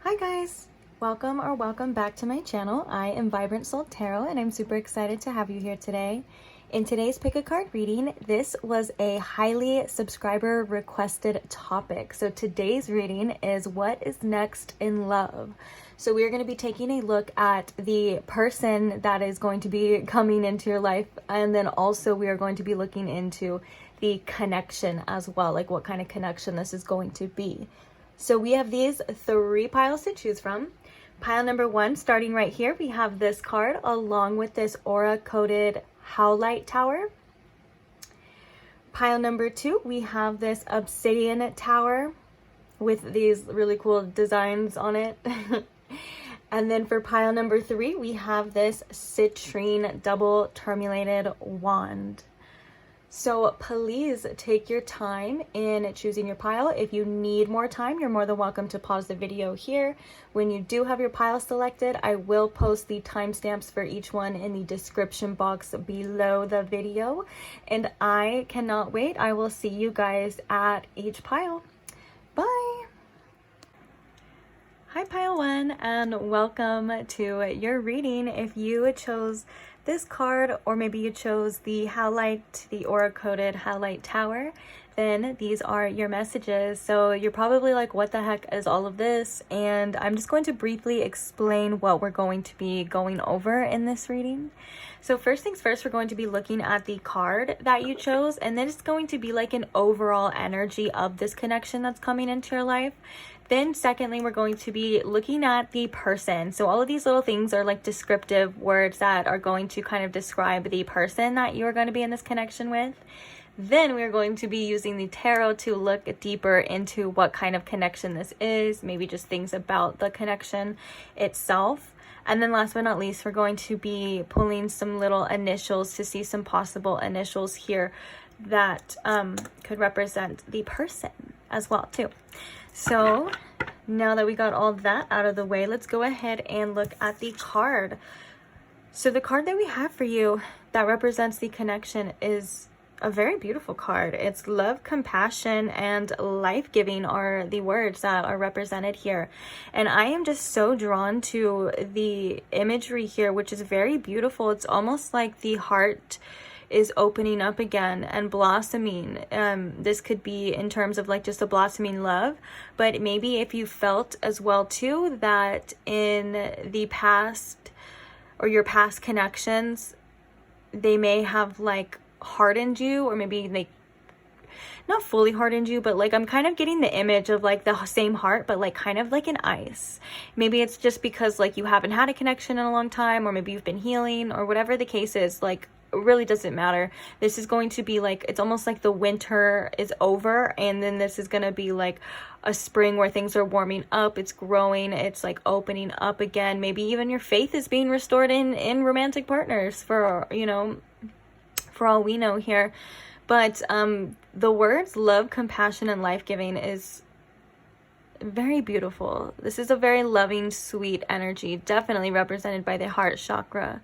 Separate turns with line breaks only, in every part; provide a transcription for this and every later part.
Hi guys! Welcome back to my channel. I am Vibrant Soul Tarot and I'm super excited to have you here today. In today's pick a card reading, this was a highly subscriber requested topic. So today's reading is what is next in love. So we're going to be taking a look at the person that is going to be coming into your life, and then also we are going to be looking into the connection as well, like what kind of connection this is going to be. So we have these three piles to choose from. Pile number one, starting right here, we have this card along with this aura-coded howlite tower. Pile number two, we have this obsidian tower with these really cool designs on it. And then for pile number three, we have this citrine double terminated wand. So please take your time in choosing your pile. If you need more time, you're more than welcome to pause the video here. When you do have your pile selected, I will post the timestamps for each one in the description box below the video. And I cannot wait. I will see you guys at each pile. Bye! Hi pile one, and welcome to your reading. If you chose this card, or maybe you chose the howlite, the aura-coded howlite tower, then these are your messages. So you're probably like, what the heck is all of this? And I'm just going to briefly explain what we're going to be going over in this reading. So first things first, we're going to be looking at the card that you chose, and then it's going to be like an overall energy of this connection that's coming into your life. Then secondly, we're going to be looking at the person. So all of these little things are like descriptive words that are going to kind of describe the person that you're going to be in this connection with. Then we're going to be using the tarot to look deeper into what kind of connection this is, maybe just things about the connection itself. And then last but not least, we're going to be pulling some little initials to see some possible initials here that could represent the person as well too. So now that we got all that out of the way, let's go ahead and look at the card. So the card that we have for you that represents the connection is a very beautiful card. It's love, compassion, and life-giving are the words that are represented here. And I am just so drawn to the imagery here, which is very beautiful. It's almost like the heart is opening up again and blossoming. This could be in terms of like just a blossoming love, but maybe if you felt as well too that in the past or your past connections, they may have like hardened you, or maybe they not fully hardened you, but like I'm kind of getting the image of like the same heart, but like kind of like an ice. Maybe it's just because like you haven't had a connection in a long time, or maybe you've been healing, or whatever the case is. Like, it really doesn't matter. This is going to be like, it's almost like the winter is over, and then this is going to be like a spring where things are warming up, it's growing, it's like opening up again. Maybe even your faith is being restored in romantic partners, for, you know, for all we know here. But the words love, compassion, and life-giving is very beautiful. This is a very loving, sweet energy, definitely represented by the heart chakra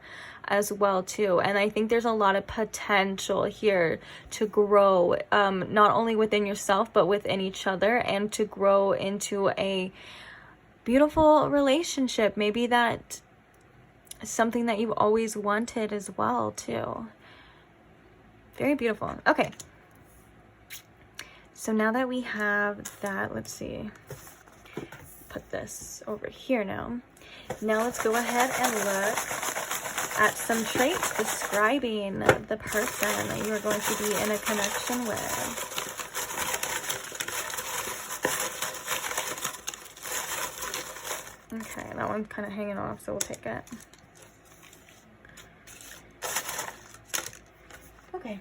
as well too. And I think there's a lot of potential here to grow, not only within yourself but within each other, and to grow into a beautiful relationship. Maybe that something that you've always wanted as well too. Very beautiful. Okay, so now that we have that, let's see, put this over here now. Now let's go ahead and look at some traits describing the person that you are going to be in a connection with. Okay, that one's kind of hanging off, so we'll take it. Okay.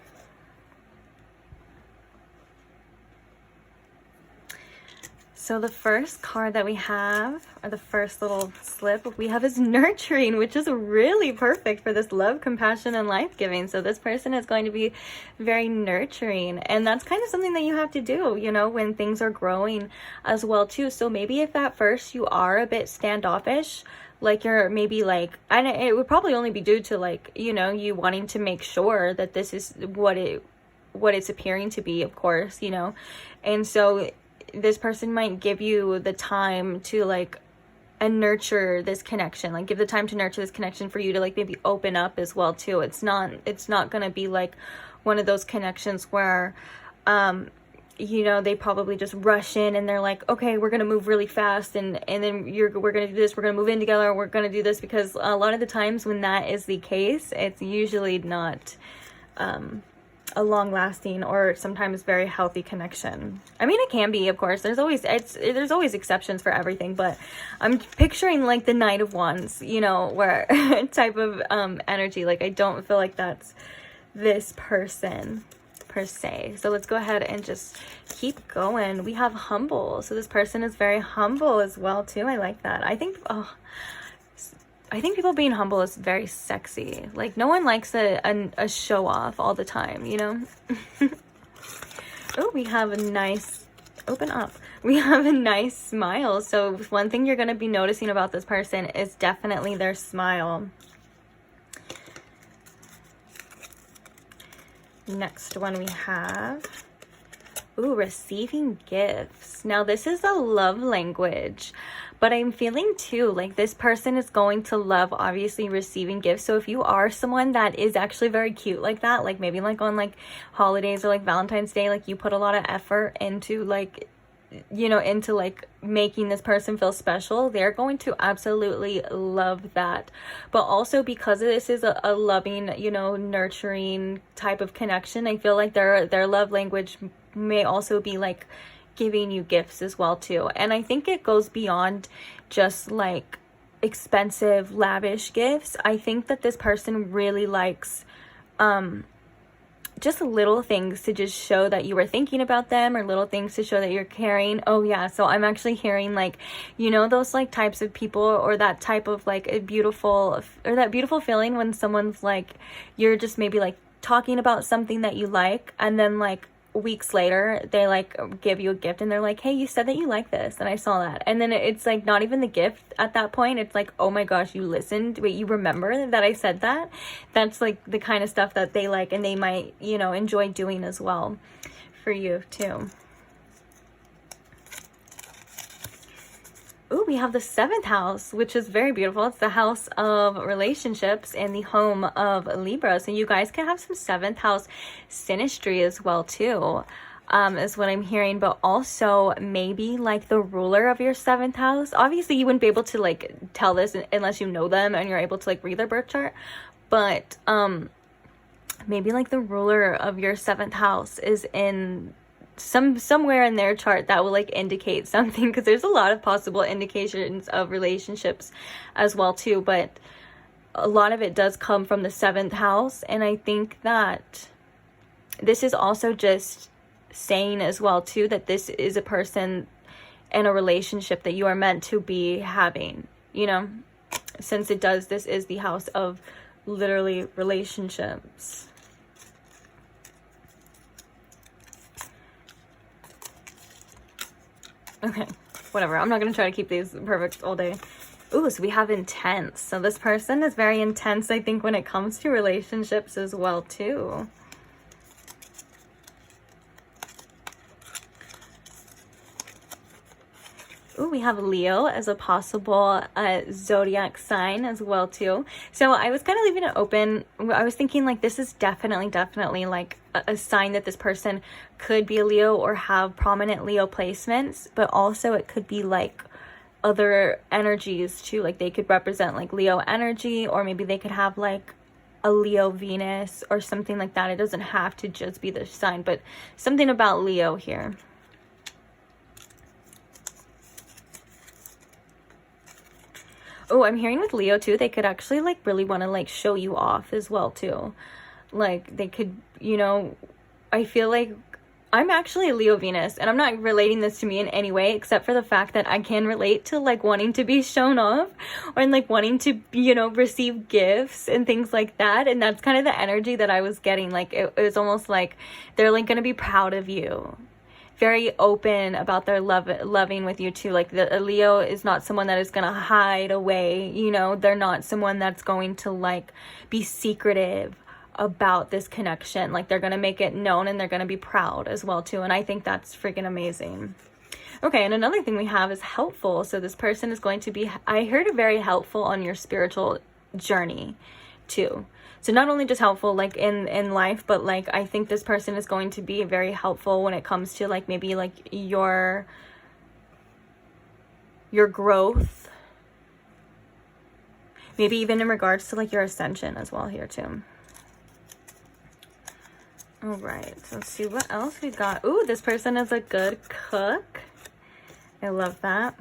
So the first card that we have, or the first little slip we have, is nurturing, which is really perfect for this love, compassion, and life-giving. So this person is going to be very nurturing, and that's kind of something that you have to do, you know, when things are growing as well too. So maybe if at first you are a bit standoffish, like you're maybe like, and it would probably only be due to like, you know, you wanting to make sure that this is what it's appearing to be, of course, you know. And so this person might give you the time to like and nurture this connection. Like, give the time to nurture this connection for you to like maybe open up as well too. It's not gonna be like one of those connections where you know, they probably just rush in and they're like, okay, we're gonna move really fast, and then we're gonna do this, we're gonna move in together, we're gonna do this, because a lot of the times when that is the case, it's usually not a long-lasting or sometimes very healthy connection. I mean, it can be, of course. There's always exceptions for everything, but I'm picturing like the Knight of Wands, you know, where type of energy. Like, I don't feel like that's this person per se. So let's go ahead and just keep going. We have humble. So this person is very humble as well too. I like that. I think people being humble is very sexy. Like, no one likes a show off all the time, you know? Oh, we have a nice, open up. We have a nice smile. So one thing you're going to be noticing about this person is definitely their smile. Next one we have, ooh, receiving gifts. Now this is a love language, but I'm feeling too like this person is going to love obviously receiving gifts. So if you are someone that is actually very cute like that, like maybe like on like holidays or like Valentine's Day, like you put a lot of effort into like, you know, into like making this person feel special, they're going to absolutely love that. But also, because this is a loving, you know, nurturing type of connection, I feel like their love language may also be like giving you gifts as well too. And I think it goes beyond just like expensive lavish gifts. I think that this person really likes just little things to just show that you were thinking about them, or little things to show that you're caring. Oh yeah, so I'm actually hearing like, you know, those like types of people, or that type of like a beautiful, or that beautiful feeling when someone's like, you're just maybe like talking about something that you like, and then like weeks later they like give you a gift and they're like, hey, you said that you like this and I saw that. And then it's like not even the gift at that point, it's like, oh my gosh, you listened, wait, you remember that I said that? That's like the kind of stuff that they like, and they might, you know, enjoy doing as well for you too. Ooh, we have the 7th house, which is very beautiful. It's the house of relationships and the home of Libra. So you guys can have some 7th house synastry as well too, is what I'm hearing. But also maybe like the ruler of your 7th house. Obviously you wouldn't be able to like tell this unless you know them and you're able to like read their birth chart. But maybe like the ruler of your 7th house is in somewhere in their chart that will like indicate something, because there's a lot of possible indications of relationships as well too, but a lot of it does come from the 7th house. And I think that this is also just saying as well too that this is a person in a relationship that you are meant to be having, you know, since this is the house of literally relationships. Okay, whatever. I'm not going to try to keep these perfect all day. Ooh, so we have intense. So this person is very intense, I think, when it comes to relationships as well, too. Ooh, we have Leo as a possible zodiac sign as well too. So I was kind of leaving it open. I was thinking like this is definitely like a sign that this person could be a Leo or have prominent Leo placements, but also it could be like other energies too. Like they could represent like Leo energy, or maybe they could have like a Leo Venus or something like that. It doesn't have to just be the sign, but something about Leo here. Oh, I'm hearing with Leo too, they could actually like really want to like show you off as well too. Like they could, you know, I feel like I'm actually a Leo Venus, and I'm not relating this to me in any way except for the fact that I can relate to like wanting to be shown off, or like wanting to, you know, receive gifts and things like that. And that's kind of the energy that I was getting. Like it was almost like they're like going to be proud of you, very open about their loving with you too. Like a Leo is not someone that is going to hide away, you know, they're not someone that's going to like be secretive about this connection. Like they're going to make it known, and they're going to be proud as well too. And I think that's freaking amazing. Okay, and another thing we have is helpful. So this person is going to be, I heard, very helpful on your spiritual journey too. So not only just helpful like in life, but like I think this person is going to be very helpful when it comes to like maybe like your growth, maybe even in regards to like your ascension as well here too. All right, so let's see what else we got. Ooh, this person is a good cook. I love that.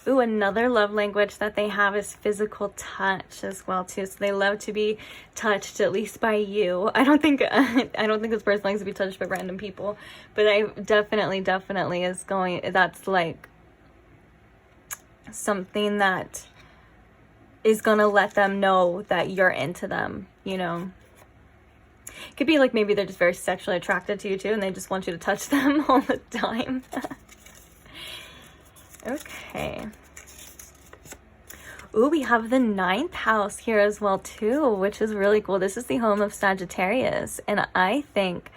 Ooh, another love language that they have is physical touch as well too. So they love to be touched, at least by you. I don't think this person likes to be touched by random people, but I definitely is going, that's like something that is gonna let them know that you're into them, you know. It could be like maybe they're just very sexually attracted to you too, and they just want you to touch them all the time. Okay. Ooh, we have the 9th house here as well too, which is really cool. This is the home of Sagittarius, and I think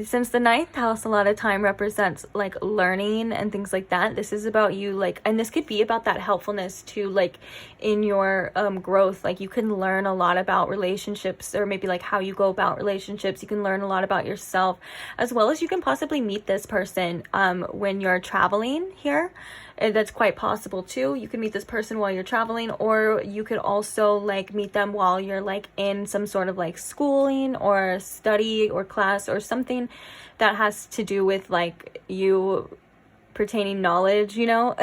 since the 9th house a lot of time represents like learning and things like that, this is about you, like, and this could be about that helpfulness to like in your growth. Like you can learn a lot about relationships, or maybe like how you go about relationships. You can learn a lot about yourself, as well as you can possibly meet this person when you're traveling here. That's quite possible too. You can meet this person while you're traveling, or you could also like meet them while you're like in some sort of like schooling or study or class or something that has to do with like you pertaining knowledge, you know.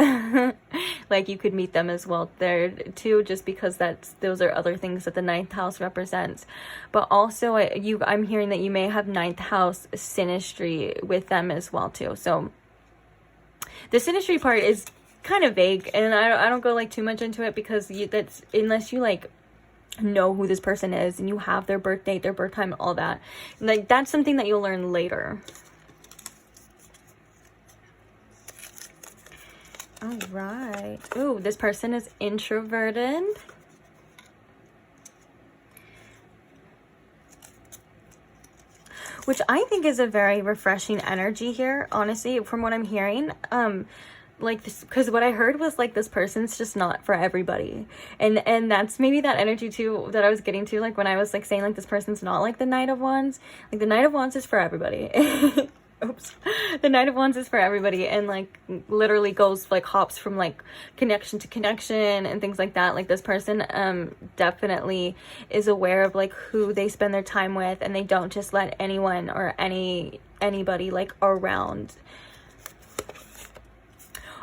Like you could meet them as well there too, just because those are other things that the 9th house represents. But also I'm hearing that you may have 9th house synastry with them as well too. So the synastry part is kind of vague, and I don't go like too much into it, because that's unless you like know who this person is and you have their birth date, their birth time, all that, like that's something that you'll learn later. All right. Ooh, this person is introverted. Which I think is a very refreshing energy here, honestly, from what I'm hearing. Like this, because what I heard was like this person's just not for everybody, and that's maybe that energy too that I was getting to, like when I was like saying like this person's not like the Knight of Wands. Like the Knight of Wands is for everybody. Oops. The Knight of Wands is for everybody, and like literally goes like hops from like connection to connection and things like that. Like this person definitely is aware of like who they spend their time with, and they don't just let anyone or anybody like around.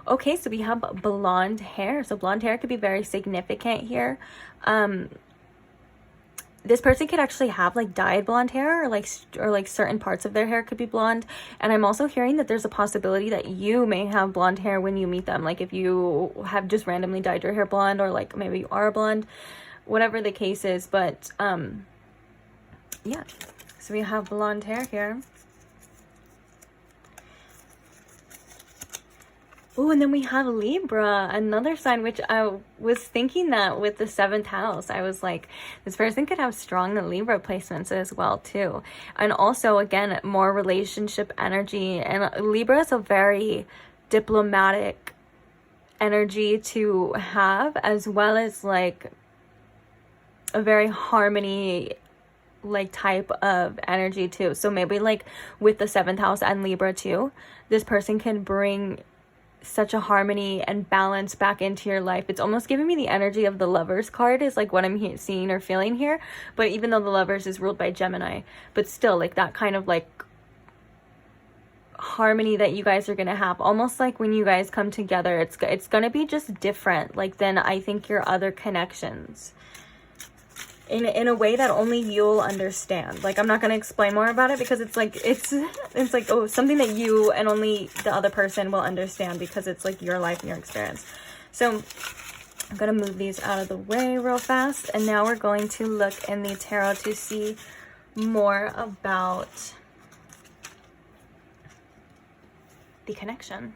Okay, so we have blonde hair. So blonde hair could be very significant here. This person could actually have like dyed blonde hair, or like certain parts of their hair could be blonde. And I'm also hearing that there's a possibility that you may have blonde hair when you meet them. Like if you have just randomly dyed your hair blonde, or like maybe you are blonde, whatever the case is. But yeah, so we have blonde hair here. Oh, and then we have Libra, another sign, which I was thinking that with the 7th house, I was like, this person could have strong Libra placements as well too. And also, again, more relationship energy. And Libra is a very diplomatic energy to have, as well as like a very harmony like type of energy too. So maybe like with the 7th house and Libra too, this person can bring such a harmony and balance back into your life. It's almost giving me the energy of the Lovers card is like what I'm seeing or feeling here. But even though the Lovers is ruled by Gemini, but still like that kind of like harmony that you guys are gonna have, almost like when you guys come together, it's gonna be just different like than I think your other connections, in a way that only you'll understand. Like I'm not going to explain more about it, because it's like oh, something that you and only the other person will understand, because it's like your life and your experience. So I'm going to move these out of the way real fast, and now we're going to look in the tarot to see more about the connection.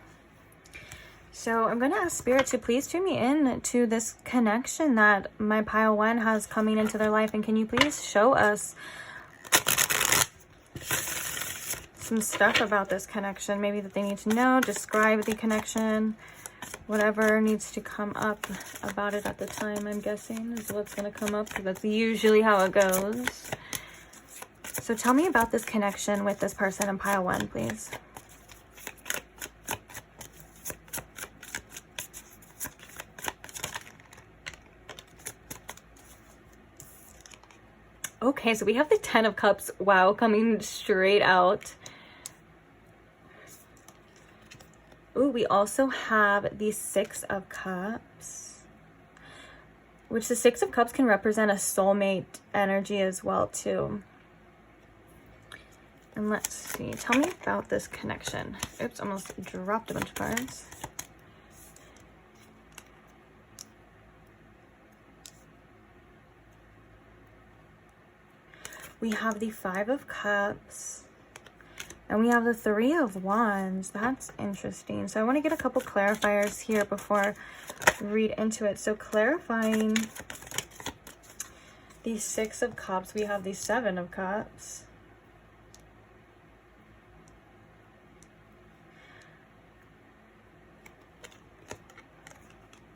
So I'm going to ask Spirit to please tune me in to this connection that my pile one has coming into their life. And can you please show us some stuff about this connection, maybe that they need to know, describe the connection, whatever needs to come up about it at the time, I'm guessing, is what's going to come up, because that's usually how it goes. So tell me about this connection with this person in pile one, please. Okay, so we have the 10 of Cups, wow, coming straight out. Ooh, we also have the 6 of Cups, which the 6 of Cups can represent a soulmate energy as well, too. And let's see, tell me about this connection. Oops, almost dropped a bunch of cards. We have the 5 of Cups. And we have the 3 of Wands. That's interesting. So I want to get a couple clarifiers here before I read into it. So clarifying the 6 of Cups, we have the 7 of Cups.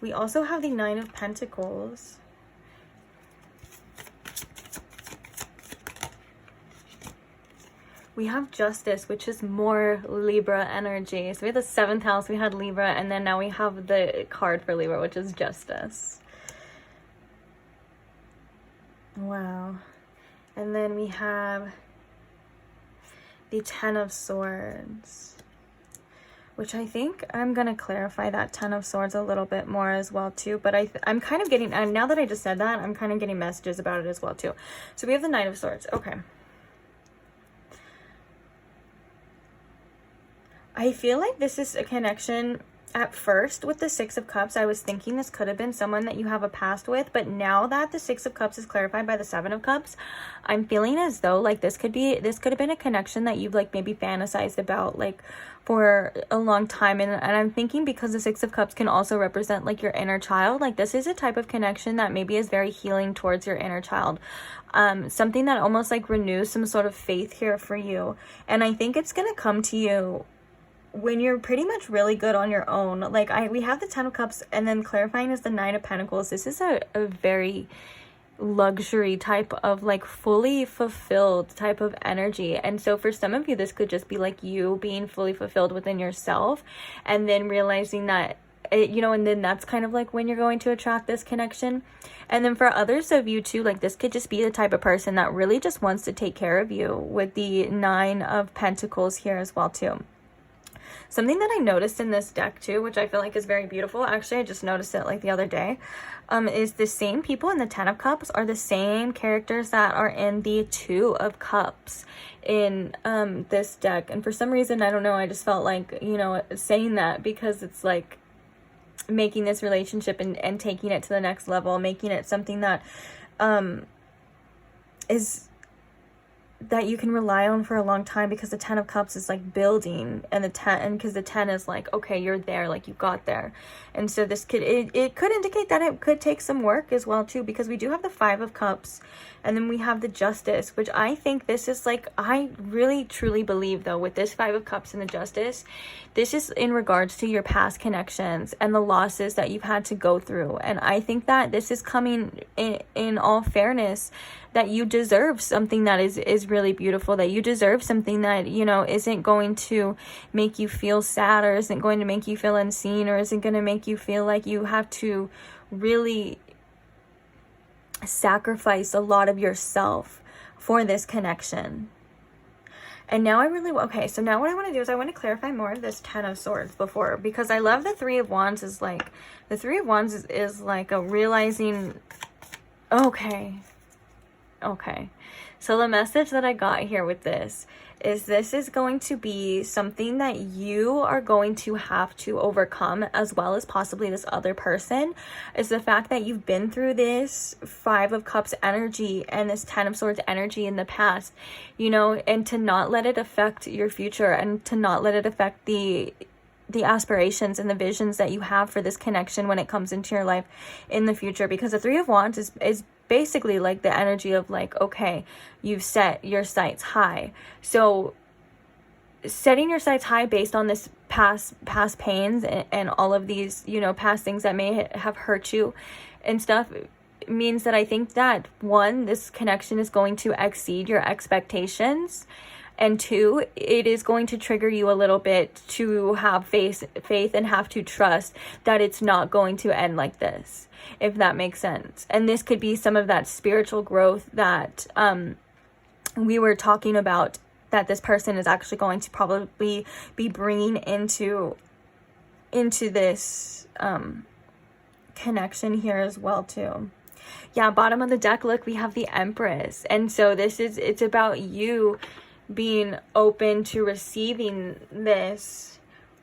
We also have the 9 of Pentacles. We have Justice, which is more Libra energy. So we had the 7th house, we had Libra, and then now we have the card for Libra, which is Justice. Wow. And then we have the 10 of Swords, which I think I'm going to clarify that 10 of Swords a little bit more as well too. But I'm kind of getting, now that I just said that, I'm kind of getting messages about it as well too. So we have the 9 of Swords. Okay. I feel like this is a connection. At first with the 6 of Cups, I was thinking this could have been someone that you have a past with, but now that the 6 of Cups is clarified by the 7 of Cups, I'm feeling as though like this could have been a connection that you've like maybe fantasized about like for a long time. And I'm thinking because the 6 of Cups can also represent like your inner child, like this is a type of connection that maybe is very healing towards your inner child. Something that almost like renews some sort of faith here for you. And I think it's going to come to you when you're pretty much really good on your own. Like we have the 10 of Cups, and then clarifying is the 9 of Pentacles. This is a very luxury type of like fully fulfilled type of energy. And so for some of you, this could just be like you being fully fulfilled within yourself, and then realizing that you know, and then that's kind of like when you're going to attract this connection. And then for others of you too, like this could just be the type of person that really just wants to take care of you, with the 9 of Pentacles here as well too. Something that I noticed in this deck too, which I feel like is very beautiful, actually I just noticed it like the other day, is the same people in the 10 of Cups are the same characters that are in the 2 of Cups in this deck. And for some reason, I don't know, I just felt like, you know, saying that because it's like making this relationship and taking it to the next level, making it something that is that you can rely on for a long time, because the 10 of Cups is like building, and the 10, and because the 10 is like, okay, you're there, like you got there. And so this could, it could indicate that it could take some work as well too, because we do have the 5 of Cups, and then we have the Justice, which I think this is like, I really truly believe though with this 5 of Cups and the Justice, this is in regards to your past connections and the losses that you've had to go through. And I think that this is coming in all fairness, that you deserve something that is really beautiful, that you deserve something that, you know, isn't going to make you feel sad, or isn't going to make you feel unseen, or isn't going to make you feel like you have to really sacrifice a lot of yourself for this connection. And now okay, so now what I want to do is I want to clarify more of this 10 of Swords before, because I love the 3 of Wands is like, the 3 of Wands is like a realizing, okay, so the message that I got here with this is going to be something that you are going to have to overcome, as well as possibly this other person, is the fact that you've been through this 5 of Cups energy and this 10 of Swords energy in the past, you know, and to not let it affect your future, and to not let it affect the the aspirations and the visions that you have for this connection when it comes into your life in the future. Because the Three of Wands is basically like the energy of like, okay, you've set your sights high. So setting your sights high based on this past pains and all of these, you know, past things that may have hurt you and stuff, means that I think that, one, this connection is going to exceed your expectations, and two, it is going to trigger you a little bit to have faith and have to trust that it's not going to end like this, if that makes sense. And this could be some of that spiritual growth that we were talking about, that this person is actually going to probably be bringing into this connection here as well too. Yeah, bottom of the deck, look, we have the Empress. And so it's about you being open to receiving this,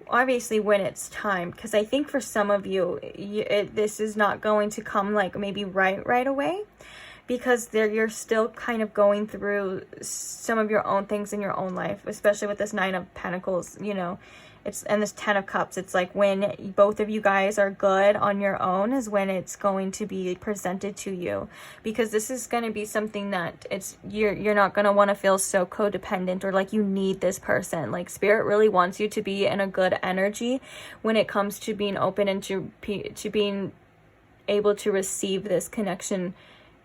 obviously, when it's time. Because I think for some of you, this is not going to come like maybe right away, because you're still kind of going through some of your own things in your own life, especially with this Nine of Pentacles, you know. And this Ten of Cups, it's like when both of you guys are good on your own is when it's going to be presented to you, because this is going to be something that you're not going to want to feel so codependent or like you need this person. Like Spirit really wants you to be in a good energy when it comes to being open and to being able to receive this connection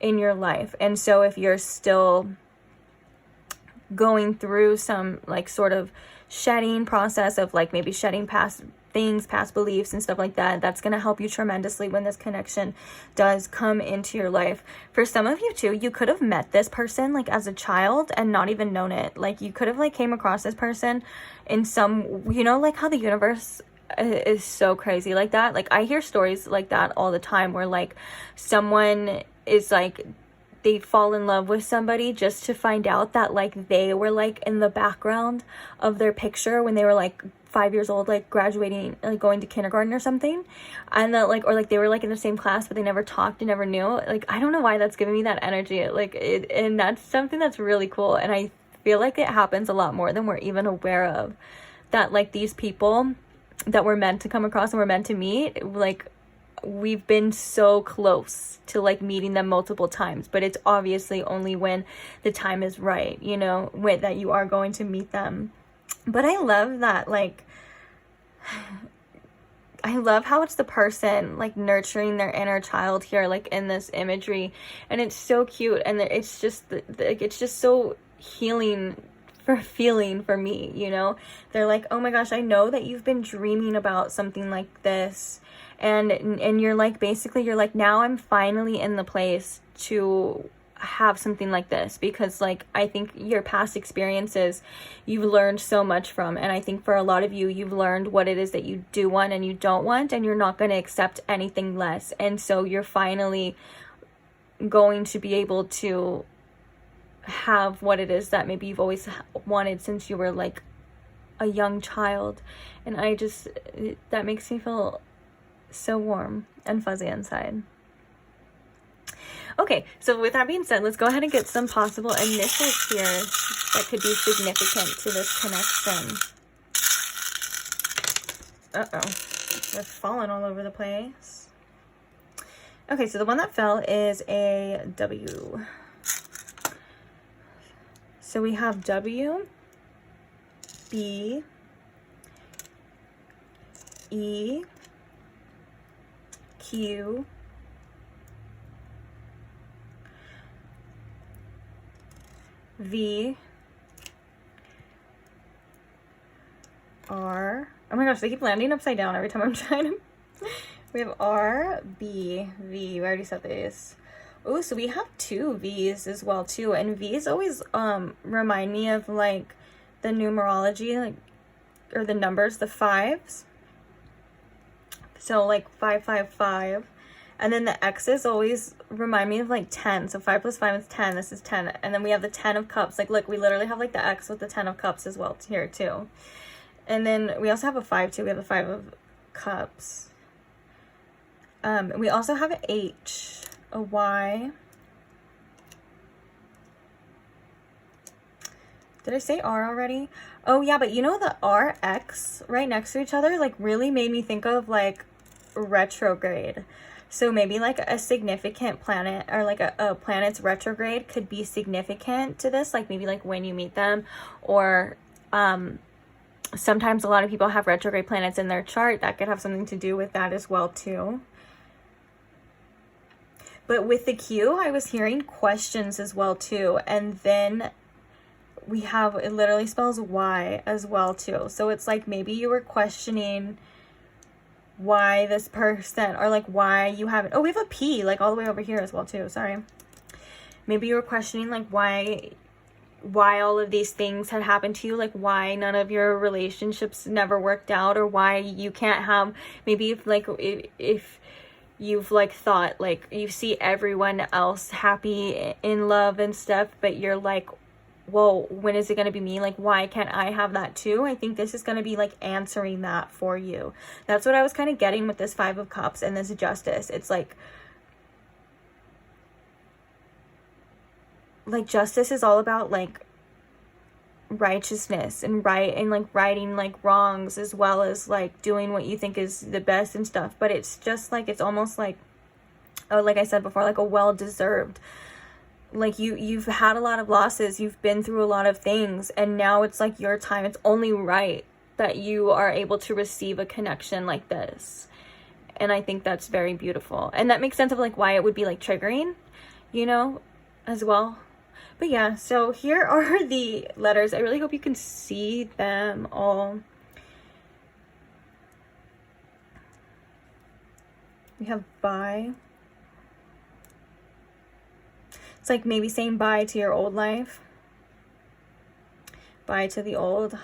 in your life. And so if you're still going through some like sort of shedding process of like maybe shedding past things, past beliefs and stuff like that, that's going to help you tremendously when this connection does come into your life. For some of you too, you could have met this person like as a child and not even known it. Like you could have like came across this person in some, you know, like how the universe is so crazy like that. Like I hear stories like that all the time where like someone is like, they fall in love with somebody just to find out that like they were like in the background of their picture when they were like 5 years old, like graduating, like going to kindergarten or something, and that like, or like they were like in the same class but they never talked and never knew. Like I don't know why that's giving me that energy, like it, and that's something that's really cool. And I feel like it happens a lot more than we're even aware of, that like these people that we're meant to come across and we're meant to meet, like we've been so close to like meeting them multiple times, but it's obviously only when the time is right, you know, that you are going to meet them. But I love that, like I love how it's the person like nurturing their inner child here, like in this imagery, and it's so cute, and it's just it's just so healing for me, you know. They're like, oh my gosh, I know that you've been dreaming about something like this, and you're like, basically you're like, now I'm finally in the place to have something like this, because like I think your past experiences you've learned so much from, and I think for a lot of you, you've learned what it is that you do want and you don't want, and you're not going to accept anything less. And so you're finally going to be able to have what it is that maybe you've always wanted since you were like a young child. And that makes me feel so warm and fuzzy inside. Okay, so with that being said, let's go ahead and get some possible initials here that could be significant to this connection. They're falling all over the place. Okay, so the one that fell is a W. So we have W, B, E, Q, V, R. Oh my gosh, they keep landing upside down every time I'm trying to. We have R, B, V. We already said these. Oh, so we have two V's as well too, and V's always remind me of like the numerology, like, or the numbers, the fives. So like 555, and then the X's always remind me of like 10. So 5 plus 5 is 10. This is 10, and then we have the 10 of Cups. Like look, we literally have like the X with the 10 of Cups as well here too. And then we also have a 5 too. We have the 5 of Cups. We also have an H, a Y, Did I say R already? Oh yeah, but you know the R, X right next to each other, like really made me think of like retrograde. So maybe like a significant planet, or like a planet's retrograde could be significant to this, like maybe like when you meet them, or sometimes a lot of people have retrograde planets in their chart. That could have something to do with that as well too. But with the Q, I was hearing questions as well too. And then we have, it literally spells Y as well too. So it's like maybe you were questioning why this person, or like why you haven't, oh, we have a P like all the way over here as well too, sorry. Maybe you were questioning like why all of these things had happened to you, like why none of your relationships never worked out, or why you can't have, maybe if you've like thought like you see everyone else happy in love and stuff, but you're like, whoa, when is it going to be me? Like, why can't I have that too? I think this is going to be like answering that for you. That's what I was kind of getting with this Five of Cups and this Justice. It's like justice is all about like righteousness and like righting like wrongs, as well as like doing what you think is the best and stuff. But it's just like, it's almost like, oh, like I said before, like a well-deserved, like you've had a lot of losses, you've been through a lot of things, and now it's like your time. It's only right that you are able to receive a connection like this. And I think that's very beautiful, and that makes sense of like why it would be like triggering, you know, as well. But yeah, so here are the letters. I really hope you can see them all. We have bye. It's like maybe saying bye to your old life. Bye to the old.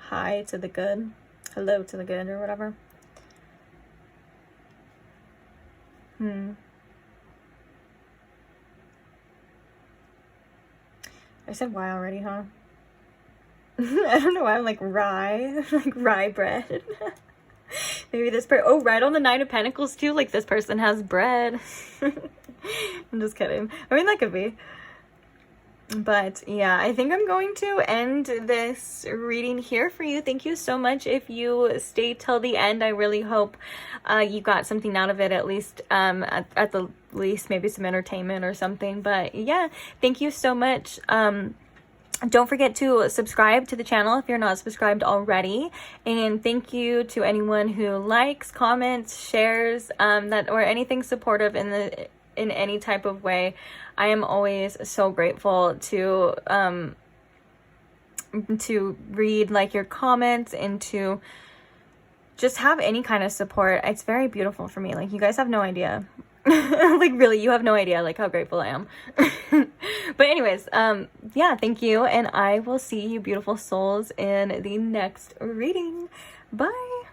Hi to the good. Hello to the good, or whatever. I said why already, huh? I don't know why I'm like rye. Like rye bread. Maybe this person, oh, right on the Nine of Pentacles too, like this person has bread. I'm just kidding. I mean, that could be. But yeah, I think I'm going to end this reading here for you. Thank you so much if you stayed till the end. I really hope you got something out of it, at least at the least, maybe some entertainment or something. But yeah, thank you so much. Don't forget to subscribe to the channel if you're not subscribed already. And thank you to anyone who likes, comments, shares, that, or anything supportive in any type of way. I am always so grateful to read like your comments and to just have any kind of support. It's very beautiful for me. Like, you guys have no idea. Like, really, you have no idea like how grateful I am. But anyways, yeah, thank you, and I will see you beautiful souls in the next reading. Bye.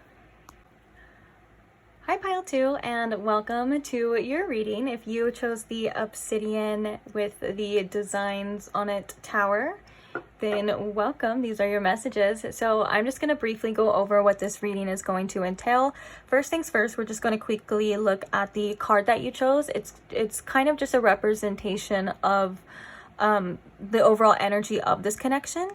Hi Pile 2, and welcome to your reading. If you chose the obsidian with the designs on it tower, then welcome. These are your messages. So I'm just going to briefly go over what this reading is going to entail. First things first, we're just going to quickly look at the card that you chose. It's kind of just a representation of the overall energy of this connection.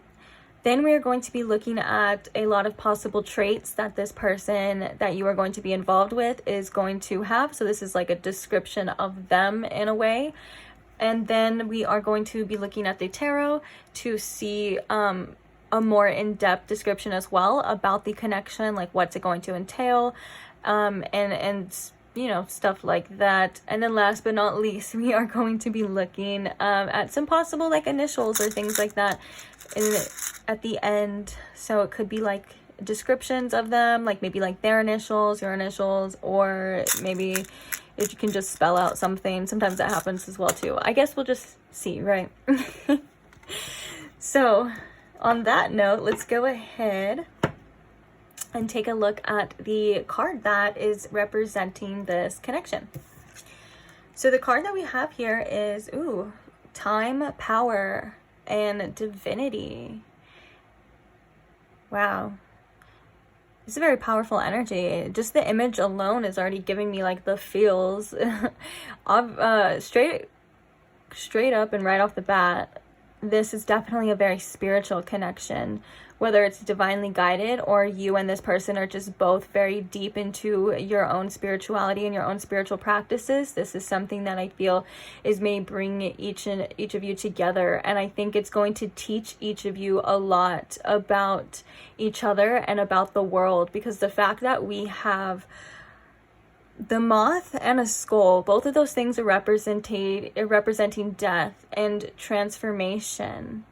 Then we are going to be looking at a lot of possible traits that this person that you are going to be involved with is going to have. So this is like a description of them in a way. And then we are going to be looking at the tarot to see a more in-depth description as well about the connection, like what's it going to entail, and you know, stuff like that. And then last but not least, we are going to be looking at some possible like initials or things like that at the end. So it could be like descriptions of them, like maybe like their initials, your initials, or maybe if you can just spell out something. Sometimes that happens as well too. I guess we'll just see, right? So on that note, let's go ahead and take a look at the card that is representing this connection. So the card that we have here is, ooh, time, power, and divinity. Wow. It's a very powerful energy. Just the image alone is already giving me like the feels of straight up and right off the bat. this is definitely a very spiritual connection, whether it's divinely guided or you and this person are just both very deep into your own spirituality and your own spiritual practices. This is something that I feel is may bring each of you together, and I think it's going to teach each of you a lot about each other and about the world, because the fact that we have the moth and a skull, both of those things are representing death and transformation.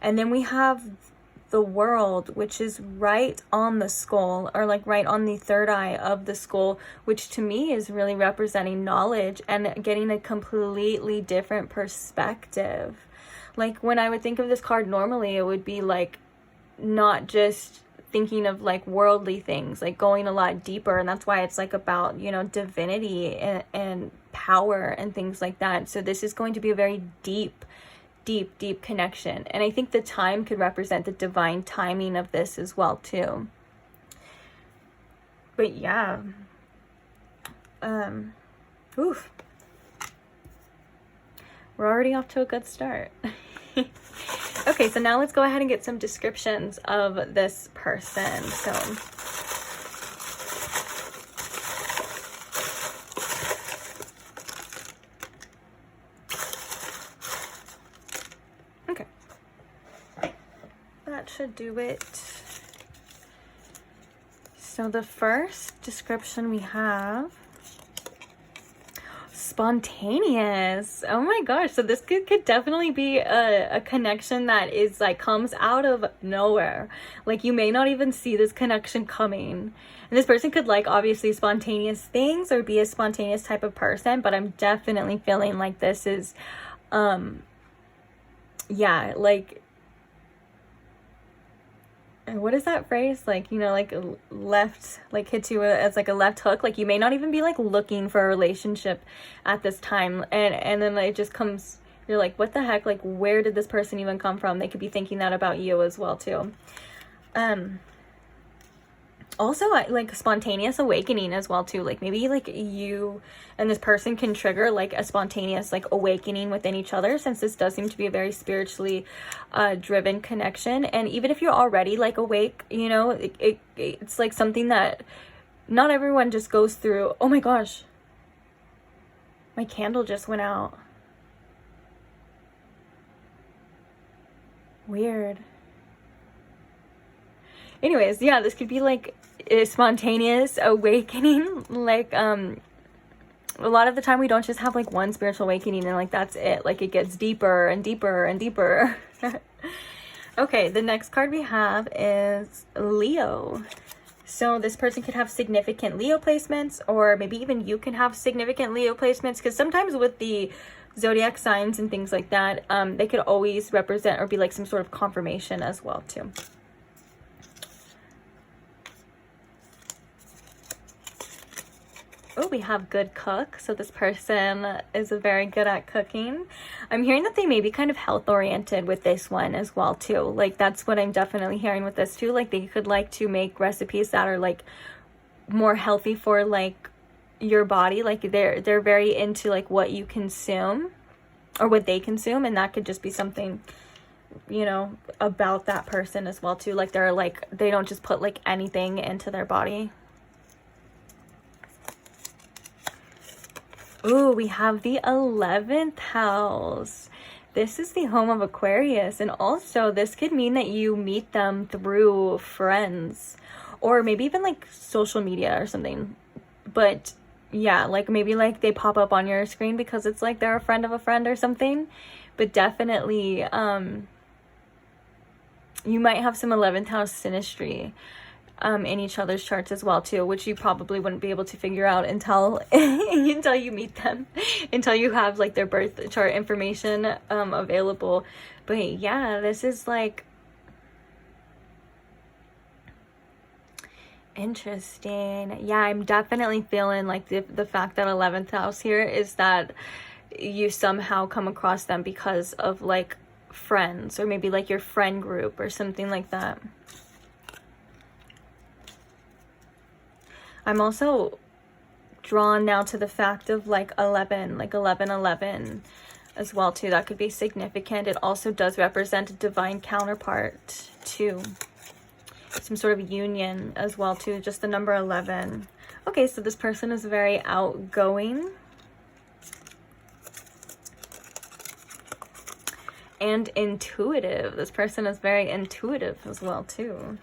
And then we have the world, which is right on the skull, or like right on the third eye of the skull, which to me is really representing knowledge and getting a completely different perspective. Like when I would think of this card normally, it would be like not just thinking of like worldly things, like going a lot deeper, and that's why it's like about, you know, divinity and power and things like that. So this is going to be a very deep connection, and I think the time could represent the divine timing of this as well too. But yeah, oof, we're already off to a good start. Okay, so now let's go ahead and get some descriptions of this person. So okay, that should do it. So the first description we have, spontaneous. Oh my gosh, so this could definitely be a connection that is like comes out of nowhere. Like you may not even see this connection coming, and this person could like obviously spontaneous things or be a spontaneous type of person, but I'm definitely feeling like this is yeah, like, what is that phrase, like, you know, like left, like hits you as like a left hook, like you may not even be like looking for a relationship at this time, and then it just comes, you're like, what the heck, like where did this person even come from? They could be thinking that about you as well too. Also like spontaneous awakening as well too, like maybe like you and this person can trigger like a spontaneous like awakening within each other, since this does seem to be a very spiritually driven connection. And even if you're already like awake, you know, it's like something that not everyone just goes through. Oh my gosh, my candle just went out. Weird. Anyways, yeah, this could be like a spontaneous awakening. Like a lot of the time we don't just have like one spiritual awakening and like that's it. Like it gets deeper and deeper and deeper. Okay, the next card we have is Leo. So this person could have significant Leo placements, or maybe even you can have significant Leo placements, because sometimes with the zodiac signs and things like that, they could always represent or be like some sort of confirmation as well too. Oh, we have good cook. So this person is very good at cooking. I'm hearing that they may be kind of health oriented with this one as well too. Like that's what I'm definitely hearing with this too. Like they could like to make recipes that are like more healthy for like your body. Like they're very into like what you consume or what they consume, and that could just be something, you know, about that person as well too. Like they're like, they don't just put like anything into their body. Ooh, we have the 11th house. This is the home of Aquarius, and also this could mean that you meet them through friends or maybe even like social media or something. But yeah, like maybe like they pop up on your screen because it's like they're a friend of a friend or something. But definitely you might have some 11th house synastry in each other's charts as well too, which you probably wouldn't be able to figure out until until you meet them, until you have like their birth chart information available. But yeah, this is like interesting. Yeah, I'm definitely feeling like the fact that 11th house here is that you somehow come across them because of like friends, or maybe like your friend group or something like that. I'm also drawn now to the fact of like 11, like 1111. as well too. That could be significant. It also does represent a divine counterpart too. Some sort of union as well too. Just the number 11. Okay, so this person is very outgoing and intuitive. This person is very intuitive as well too.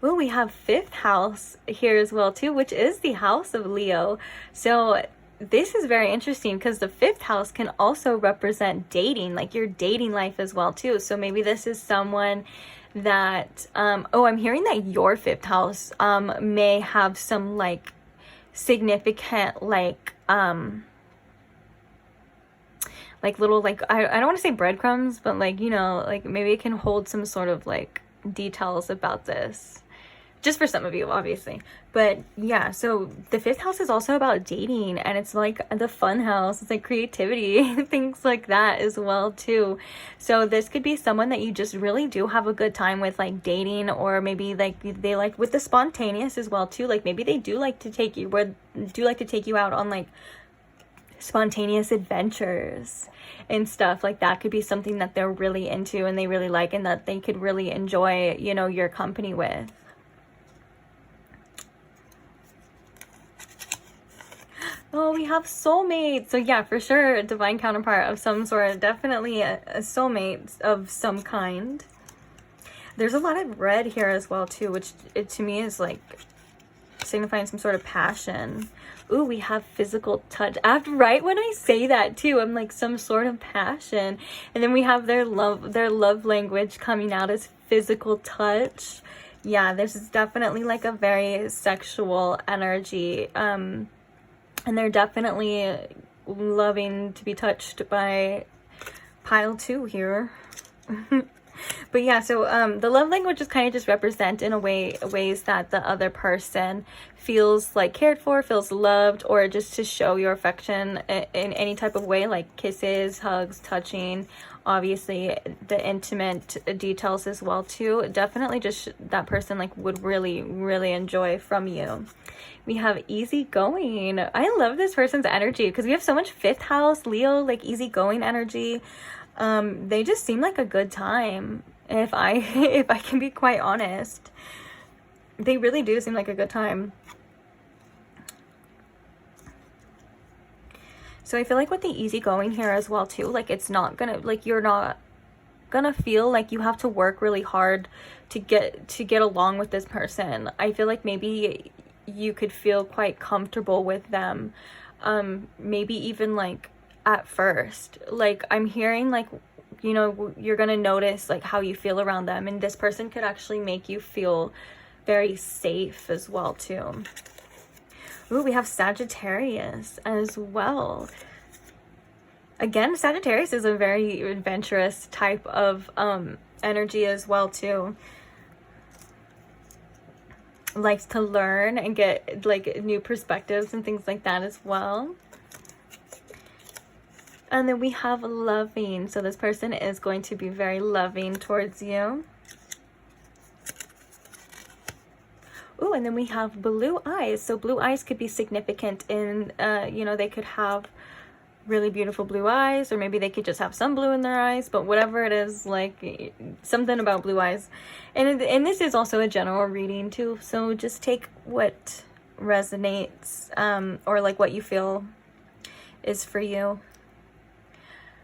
Well, we have 5th house here as well too, which is the house of Leo. So this is very interesting because the 5th house can also represent dating, like your dating life as well too. So maybe this is someone that oh, I'm hearing that your 5th house may have some like significant like little like I don't want to say breadcrumbs, but like, you know, like maybe it can hold some sort of like details about this, just for some of you obviously. But yeah, so the 5th house is also about dating, and it's like the fun house. It's like creativity, things like that as well too. So this could be someone that you just really do have a good time with, like dating, or maybe like they like with the spontaneous as well too. Like maybe they do like to take you out on like spontaneous adventures and stuff like that. Could be something that they're really into and they really like, and that they could really enjoy, you know, your company with. Oh, we have soulmates. So yeah, for sure, a divine counterpart of some sort. Definitely a soulmate of some kind. There's a lot of red here as well too, which to me is like signifying some sort of passion. Ooh, we have physical touch. After, right when I say that too, I'm like some sort of passion. And then we have their love language coming out as physical touch. Yeah, this is definitely like a very sexual energy. And they're definitely loving to be touched by pile 2 here. But yeah, so the love languages kind of just represent in a ways that the other person feels like cared for, feels loved, or just to show your affection in any type of way, like kisses, hugs, touching, obviously the intimate details as well too. Definitely just that person like would really enjoy from you. We have easygoing. I love this person's energy because we have so much 5th house Leo, like easygoing energy. They just seem like a good time. If I can be quite honest, they really do seem like a good time. So I feel like with the easygoing here as well too, like it's not gonna, like you're not gonna feel like you have to work really hard to get along with this person. I feel like maybe you could feel quite comfortable with them, maybe even like at first. Like I'm hearing like, you know, you're gonna notice like how you feel around them, and this person could actually make you feel very safe as well too. Ooh, we have Sagittarius as well. Again, Sagittarius is a very adventurous type of energy as well too. Likes to learn and get like new perspectives and things like that as well. And then we have loving. So this person is going to be very loving towards you. Ooh, and then we have blue eyes. So blue eyes could be significant in, you know, they could have really beautiful blue eyes, or maybe they could just have some blue in their eyes, but whatever it is, like something about blue eyes. And this is also a general reading too, so just take what resonates, or like what you feel is for you.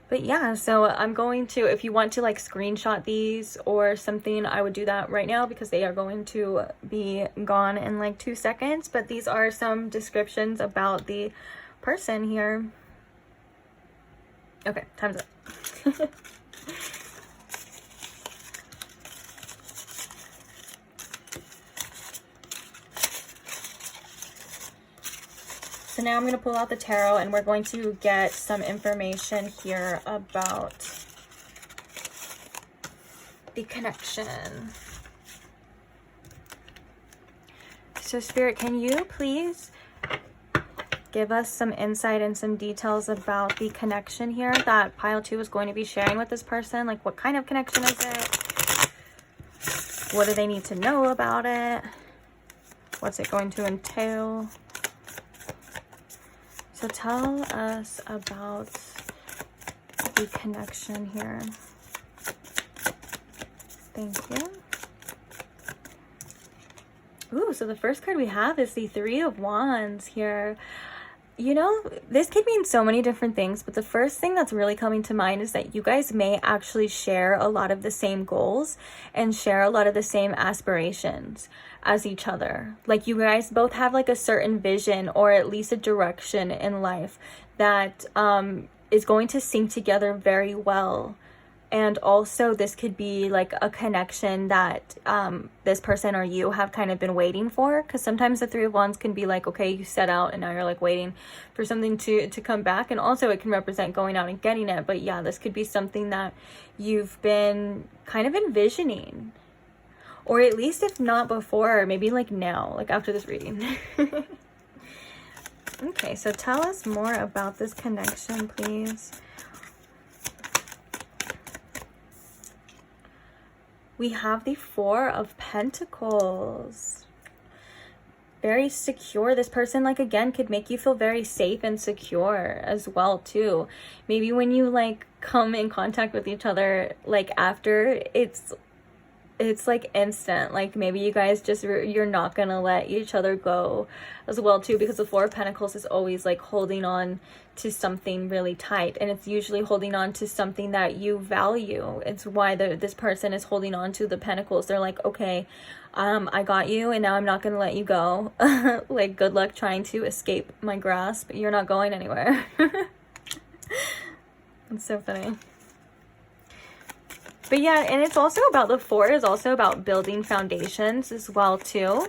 But yeah, so I'm going to, if you want to like screenshot these or something, I would do that right now because they are going to be gone in like 2 seconds. But these are some descriptions about the person here. Okay, time's up. So now I'm going to pull out the tarot and we're going to get some information here about the connection. So Spirit, can you please give us some insight and some details about the connection here that pile 2 is going to be sharing with this person? Like what kind of connection is it? What do they need to know about it? What's it going to entail? So tell us about the connection here. Thank you. Ooh, so the first card we have is the Three of Wands here. You know, this could mean so many different things, but the first thing that's really coming to mind is that you guys may actually share a lot of the same goals and share a lot of the same aspirations as each other. Like you guys both have like a certain vision or at least a direction in life that is going to sync together very well. And also this could be like a connection that this person or you have kind of been waiting for, because sometimes the Three of Wands can be like, okay, you set out and now you're like waiting for something to come back, and also it can represent going out and getting it. But yeah, this could be something that you've been kind of envisioning, or at least if not before, maybe like now, like after this reading. Okay, so tell us more about this connection, please. We have the Four of Pentacles. Very secure. This person, like, again, could make you feel very safe and secure as well, too. Maybe when you, like, come in contact with each other, like, after, it's like instant. Like maybe you guys just you're not gonna let each other go as well too, because the Four of Pentacles is always like holding on to something really tight, and it's usually holding on to something that you value. It's why this person is holding on to the Pentacles. They're like, okay, I got you and now I'm not gonna let you go. Like good luck trying to escape my grasp. You're not going anywhere. It's so funny. But yeah, and it's also about, the Four is also about building foundations as well too.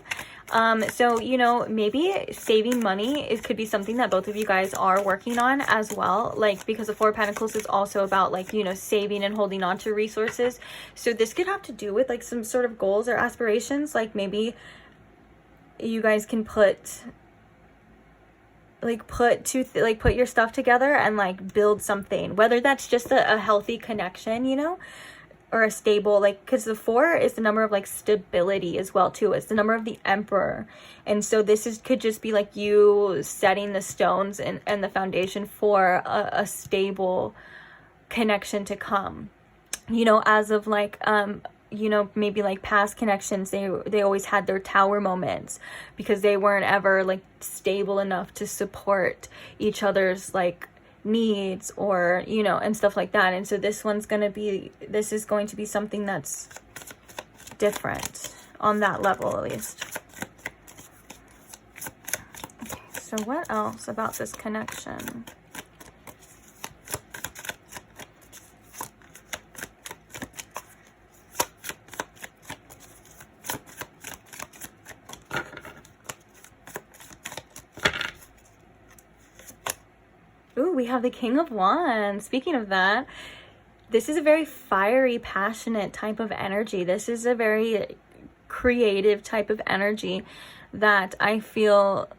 So, you know, maybe saving money, it could be something that both of you guys are working on as well. Like, because the Four of Pentacles is also about like, you know, saving and holding on to resources. So this could have to do with like some sort of goals or aspirations. Like maybe you guys can put your stuff together and like build something, whether that's just a healthy connection, you know, or a stable, like, because the Four is the number of like stability as well too. It's the number of the Emperor, and so this could just be like you setting the stones and the foundation for a stable connection to come, you know, as of like you know, maybe like past connections, they always had their tower moments because they weren't ever like stable enough to support each other's like needs, or you know, and stuff like that. And so this is going to be something that's different on that level, at least. Okay, so what else about this connection? Ooh, we have the King of Wands. Speaking of that, this is a very fiery, passionate type of energy. This is a very creative type of energy that I feel...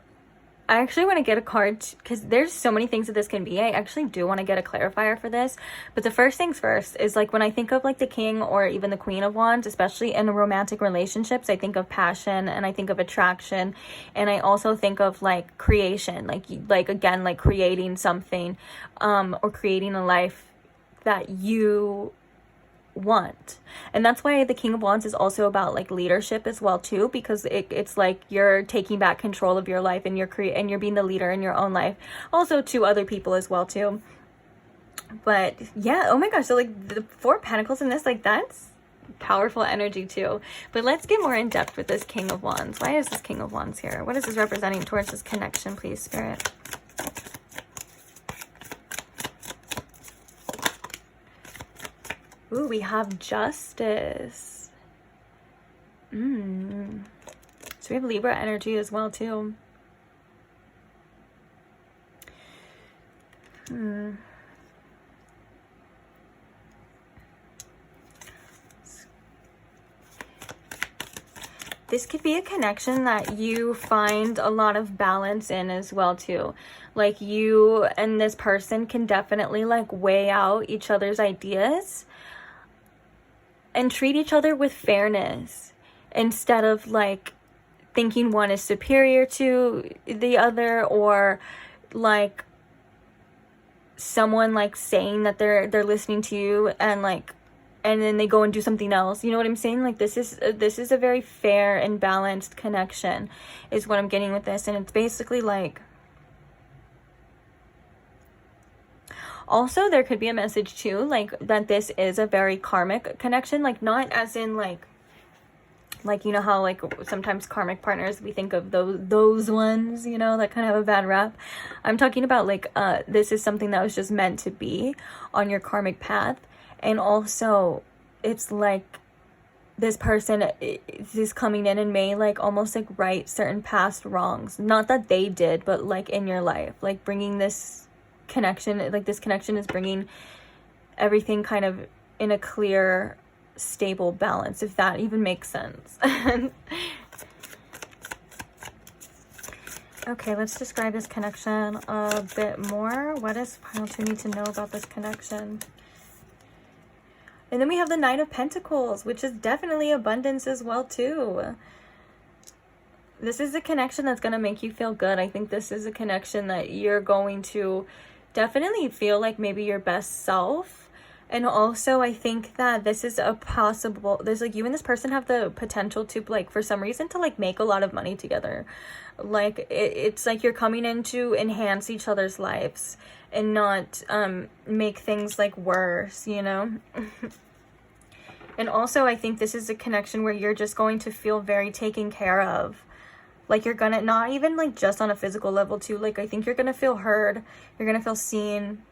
I actually want to get a card, because there's so many things that this can be. I actually do want to get a clarifier for this. But the first things first is like when I think of like the King or even the Queen of Wands, especially in romantic relationships, I think of passion and I think of attraction. And I also think of like creation, like again, like creating something or creating a life that you want. And that's why the King of Wands is also about like leadership as well too, because it's like you're taking back control of your life and you're being the leader in your own life, also to other people as well too. But yeah, oh my gosh, so like the Four of Pentacles in this, like that's powerful energy too. But let's get more in depth with this King of Wands. Why is this King of Wands here? What is this representing towards this connection, please, Spirit? Ooh, we have Justice. So we have Libra energy as well, too. This could be a connection that you find a lot of balance in as well, too. Like you and this person can definitely like weigh out each other's ideas and treat each other with fairness instead of like thinking one is superior to the other, or like someone like saying that they're listening to you and like, and then they go and do something else. You know what I'm saying? Like this is a very fair and balanced connection is what I'm getting with this. And it's basically like, also there could be a message too, like that this is a very karmic connection, like not as in like you know how like sometimes karmic partners, we think of those ones, you know, that kind of have a bad rap. I'm talking about like this is something that was just meant to be on your karmic path. And also it's like this person is coming in and may like almost like right certain past wrongs, not that they did, but like in your life, like bringing this connection, like this connection is bringing everything kind of in a clear, stable balance, if that even makes sense. Okay, let's describe this connection a bit more. What does pile 2 need to know about this connection? And then we have the Knight of Pentacles, which is definitely abundance as well too. This is a connection that's going to make you feel good. I think this is a connection that you're going to definitely feel like maybe your best self. And also I think that this is a possible, there's like you and this person have the potential to like for some reason to like make a lot of money together. Like it's like you're coming in to enhance each other's lives and not make things like worse, you know. And also I think this is a connection where you're just going to feel very taken care of. Like you're gonna, not even like just on a physical level too, like I think you're gonna feel heard, you're gonna feel seen,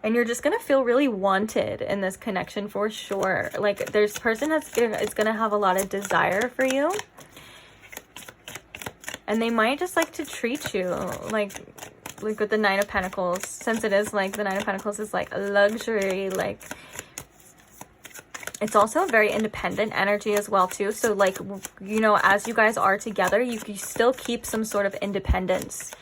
and you're just gonna feel really wanted in this connection for sure. Like this person is gonna have a lot of desire for you, and they might just like to treat you like with the Nine of Pentacles, since it is like the Nine of Pentacles is like a luxury, like it's also a very independent energy as well too. So like, you know, as you guys are together, you still keep some sort of independence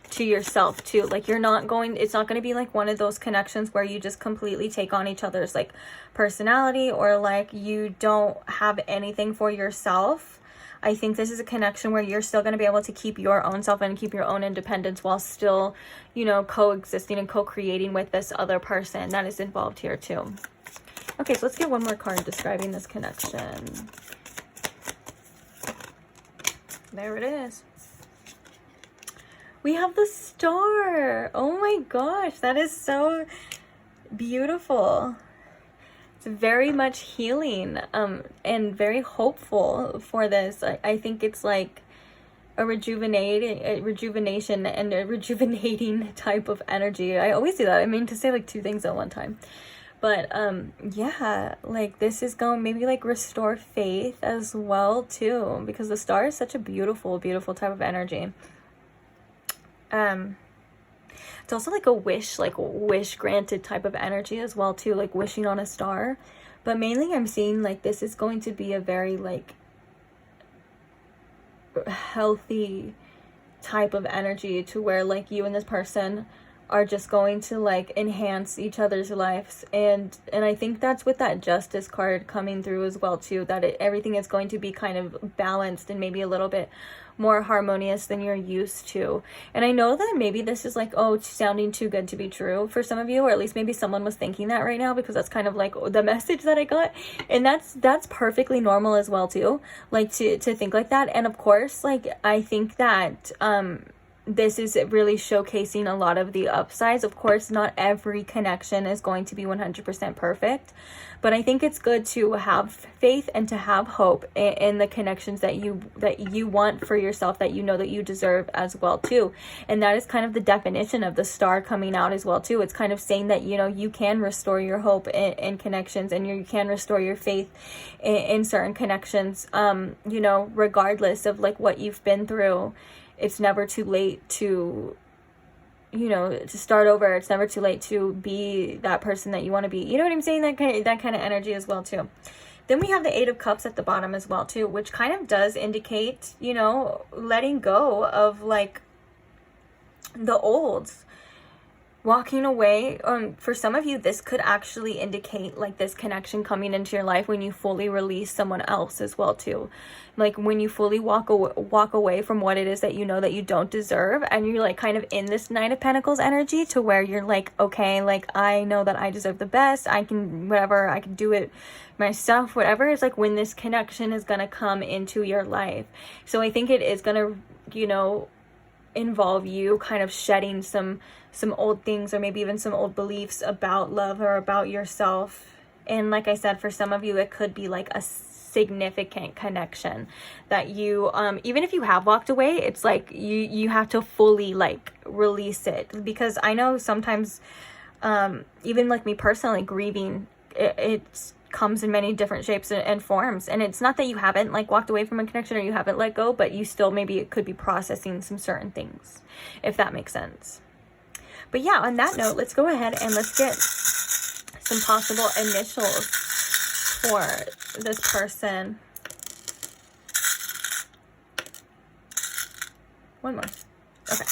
to yourself too. Like you're not going, it's not going to be like one of those connections where you just completely take on each other's like personality, or like you don't have anything for yourself. I think this is a connection where you're still going to be able to keep your own self and keep your own independence while still, you know, coexisting and co-creating with this other person that is involved here too. Okay, so let's get one more card describing this connection. There it is. We have the Star. Oh my gosh, that is so beautiful. It's very much healing and very hopeful for this. I think it's like a rejuvenation and a rejuvenating type of energy. I always do that. I mean to say like two things at one time. But yeah, like this is going maybe like restore faith as well too, because the Star is such a beautiful, beautiful type of energy. It's also like a wish granted type of energy as well too, like wishing on a star. But mainly I'm seeing like this is going to be a very like healthy type of energy, to where like you and this person are just going to like enhance each other's lives. And I think that's with that Justice card coming through as well too, that everything is going to be kind of balanced and maybe a little bit more harmonious than you're used to. And I know that maybe this is like, oh, it's sounding too good to be true for some of you, or at least maybe someone was thinking that right now, because that's kind of like the message that I got. And that's perfectly normal as well too, like to think like that. And of course, like I think that this is really showcasing a lot of the upsides. Of course, not every connection is going to be 100% perfect, but I think it's good to have faith and to have hope in the connections that you want for yourself, that you know that you deserve as well too. And that is kind of the definition of the Star coming out as well too. It's kind of saying that, you know, you can restore your hope in connections, and you can restore your faith in certain connections, you know, regardless of like what you've been through. It's never too late to, you know, to start over. It's never too late to be that person that you want to be. You know what I'm saying? That kind of energy as well too. Then we have the Eight of Cups at the bottom as well too, which kind of does indicate, you know, letting go of like the olds. walking away. For some of you, this could actually indicate like this connection coming into your life when you fully release someone else as well too. Like when you fully walk away from what it is that you know that you don't deserve, and you're like kind of in this Knight of Pentacles energy to where you're like, okay, like I know that I deserve the best, I can whatever, I can do it myself, whatever. It's like when this connection is gonna come into your life. So I think it is gonna, you know, involve you kind of shedding some old things, or maybe even some old beliefs about love or about yourself. And like I said, for some of you, it could be like a significant connection that you even if you have walked away, it's like you have to fully like release it. Because I know sometimes even like me personally, grieving, it comes in many different shapes and forms, and it's not that you haven't like walked away from a connection or you haven't let go, but you still maybe it could be processing some certain things, if that makes sense. But yeah, on that note, let's go ahead and let's get some possible initials for this person. One more. Okay.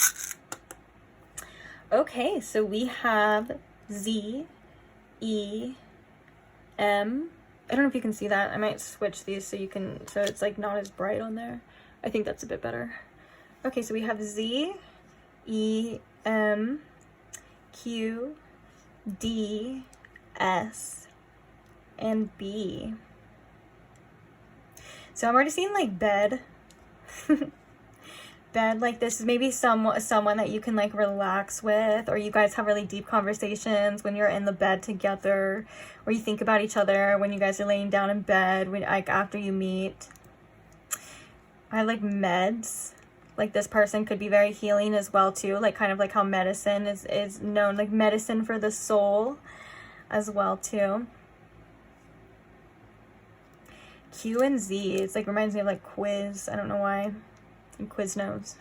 Okay, so we have Z, E, M. I don't know if you can see that. I might switch these so you can, so it's like not as bright on there. I think that's a bit better. Okay, so we have Z, E, M, Q, D, S, and B. So I'm already seeing like bed. Bed, like this is maybe someone that you can like relax with, or you guys have really deep conversations when you're in the bed together, or you think about each other when you guys are laying down in bed, when like after you meet. I like meds. Like this person could be very healing as well too, like kind of like how medicine is known, like medicine for the soul as well too. Q and Z, it's like reminds me of like quiz. I don't know why. And Quiznos.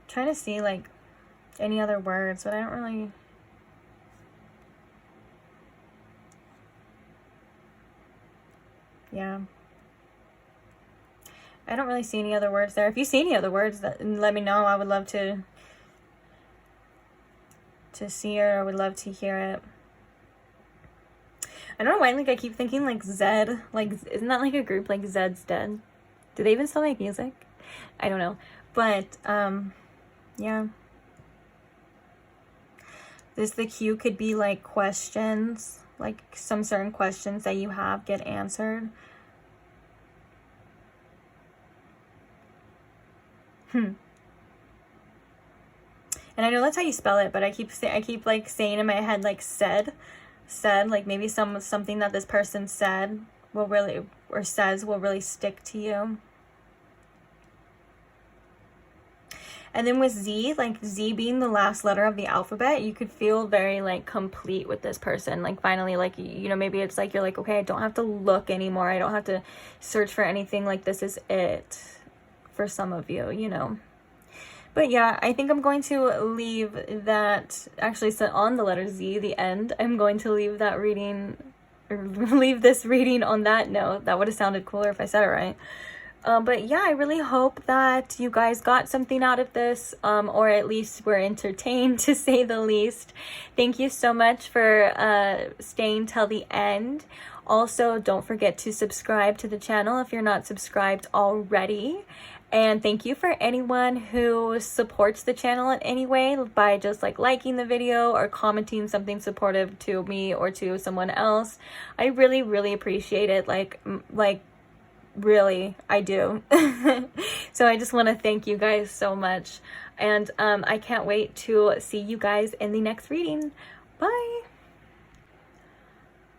Trying to see like any other words, but I don't really. Yeah. I don't really see any other words there. If you see any other words, let me know. I would love to see it. I would love to hear it. I don't know why, like, I keep thinking, like, Zed. Like, isn't that, like, a group, like, Zed's Dead? Do they even still make music? I don't know. But, yeah. The Q could be, like, questions. Like, some certain questions that you have get answered. And I know that's how you spell it, but I keep like, saying in my head, like, said, like maybe something that this person said will really, or says will really stick to you. And then with Z, like Z being the last letter of the alphabet, you could feel very like complete with this person. Like finally, like, you know, maybe it's like you're like, okay, I don't have to look anymore. I don't have to search for anything. Like this is it for some of you, you know. But yeah, I think I'm going to leave that, actually, so on the letter Z, the end, I'm going to leave that reading, or leave this reading on that note. That would have sounded cooler if I said it right. But yeah, I really hope that you guys got something out of this, or at least were entertained, to say the least. Thank you so much for staying till the end. Also, don't forget to subscribe to the channel if you're not subscribed already. And thank you for anyone who supports the channel in any way by just like liking the video or commenting something supportive to me or to someone else. I really, really appreciate it. Like really, I do. So I just want to thank you guys so much. And I can't wait to see you guys in the next reading. Bye.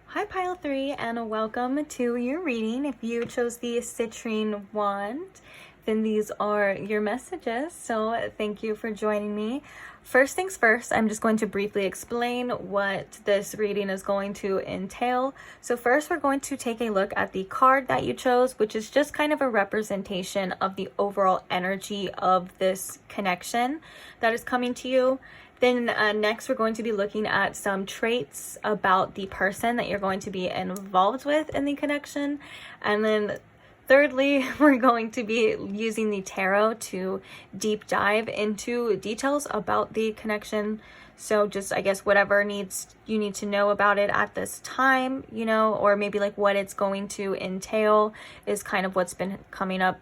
Hi Pile 3, and welcome to your reading. If you chose the citrine wand, then these are your messages. So thank you for joining me. First things first, I'm just going to briefly explain what this reading is going to entail. So first, we're going to take a look at the card that you chose, which is just kind of a representation of the overall energy of this connection that is coming to you. Then next, we're going to be looking at some traits about the person that you're going to be involved with in the connection. And then thirdly, we're going to be using the tarot to deep dive into details about the connection. So just, I guess, whatever you need to know about it at this time, you know, or maybe like what it's going to entail is kind of what's been coming up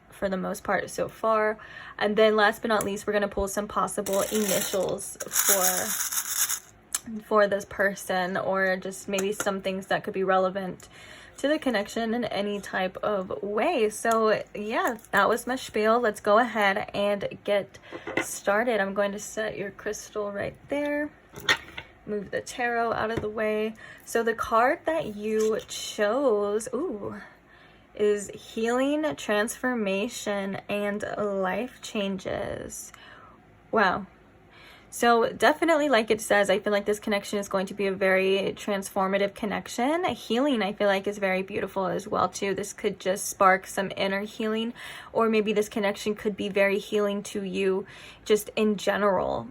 for the most part so far. And then last but not least, we're going to pull some possible initials for this person, or just maybe some things that could be relevant to the connection in any type of way. So yeah, that was my spiel. Let's go ahead and get started. I'm going to set your crystal right there, move the tarot out of the way. So the card that you chose, is healing, transformation, and life changes. Wow. So definitely, like it says, I feel like this connection is going to be a very transformative connection. Healing, I feel like, is very beautiful as well too. This could just spark some inner healing, or maybe this connection could be very healing to you just in general.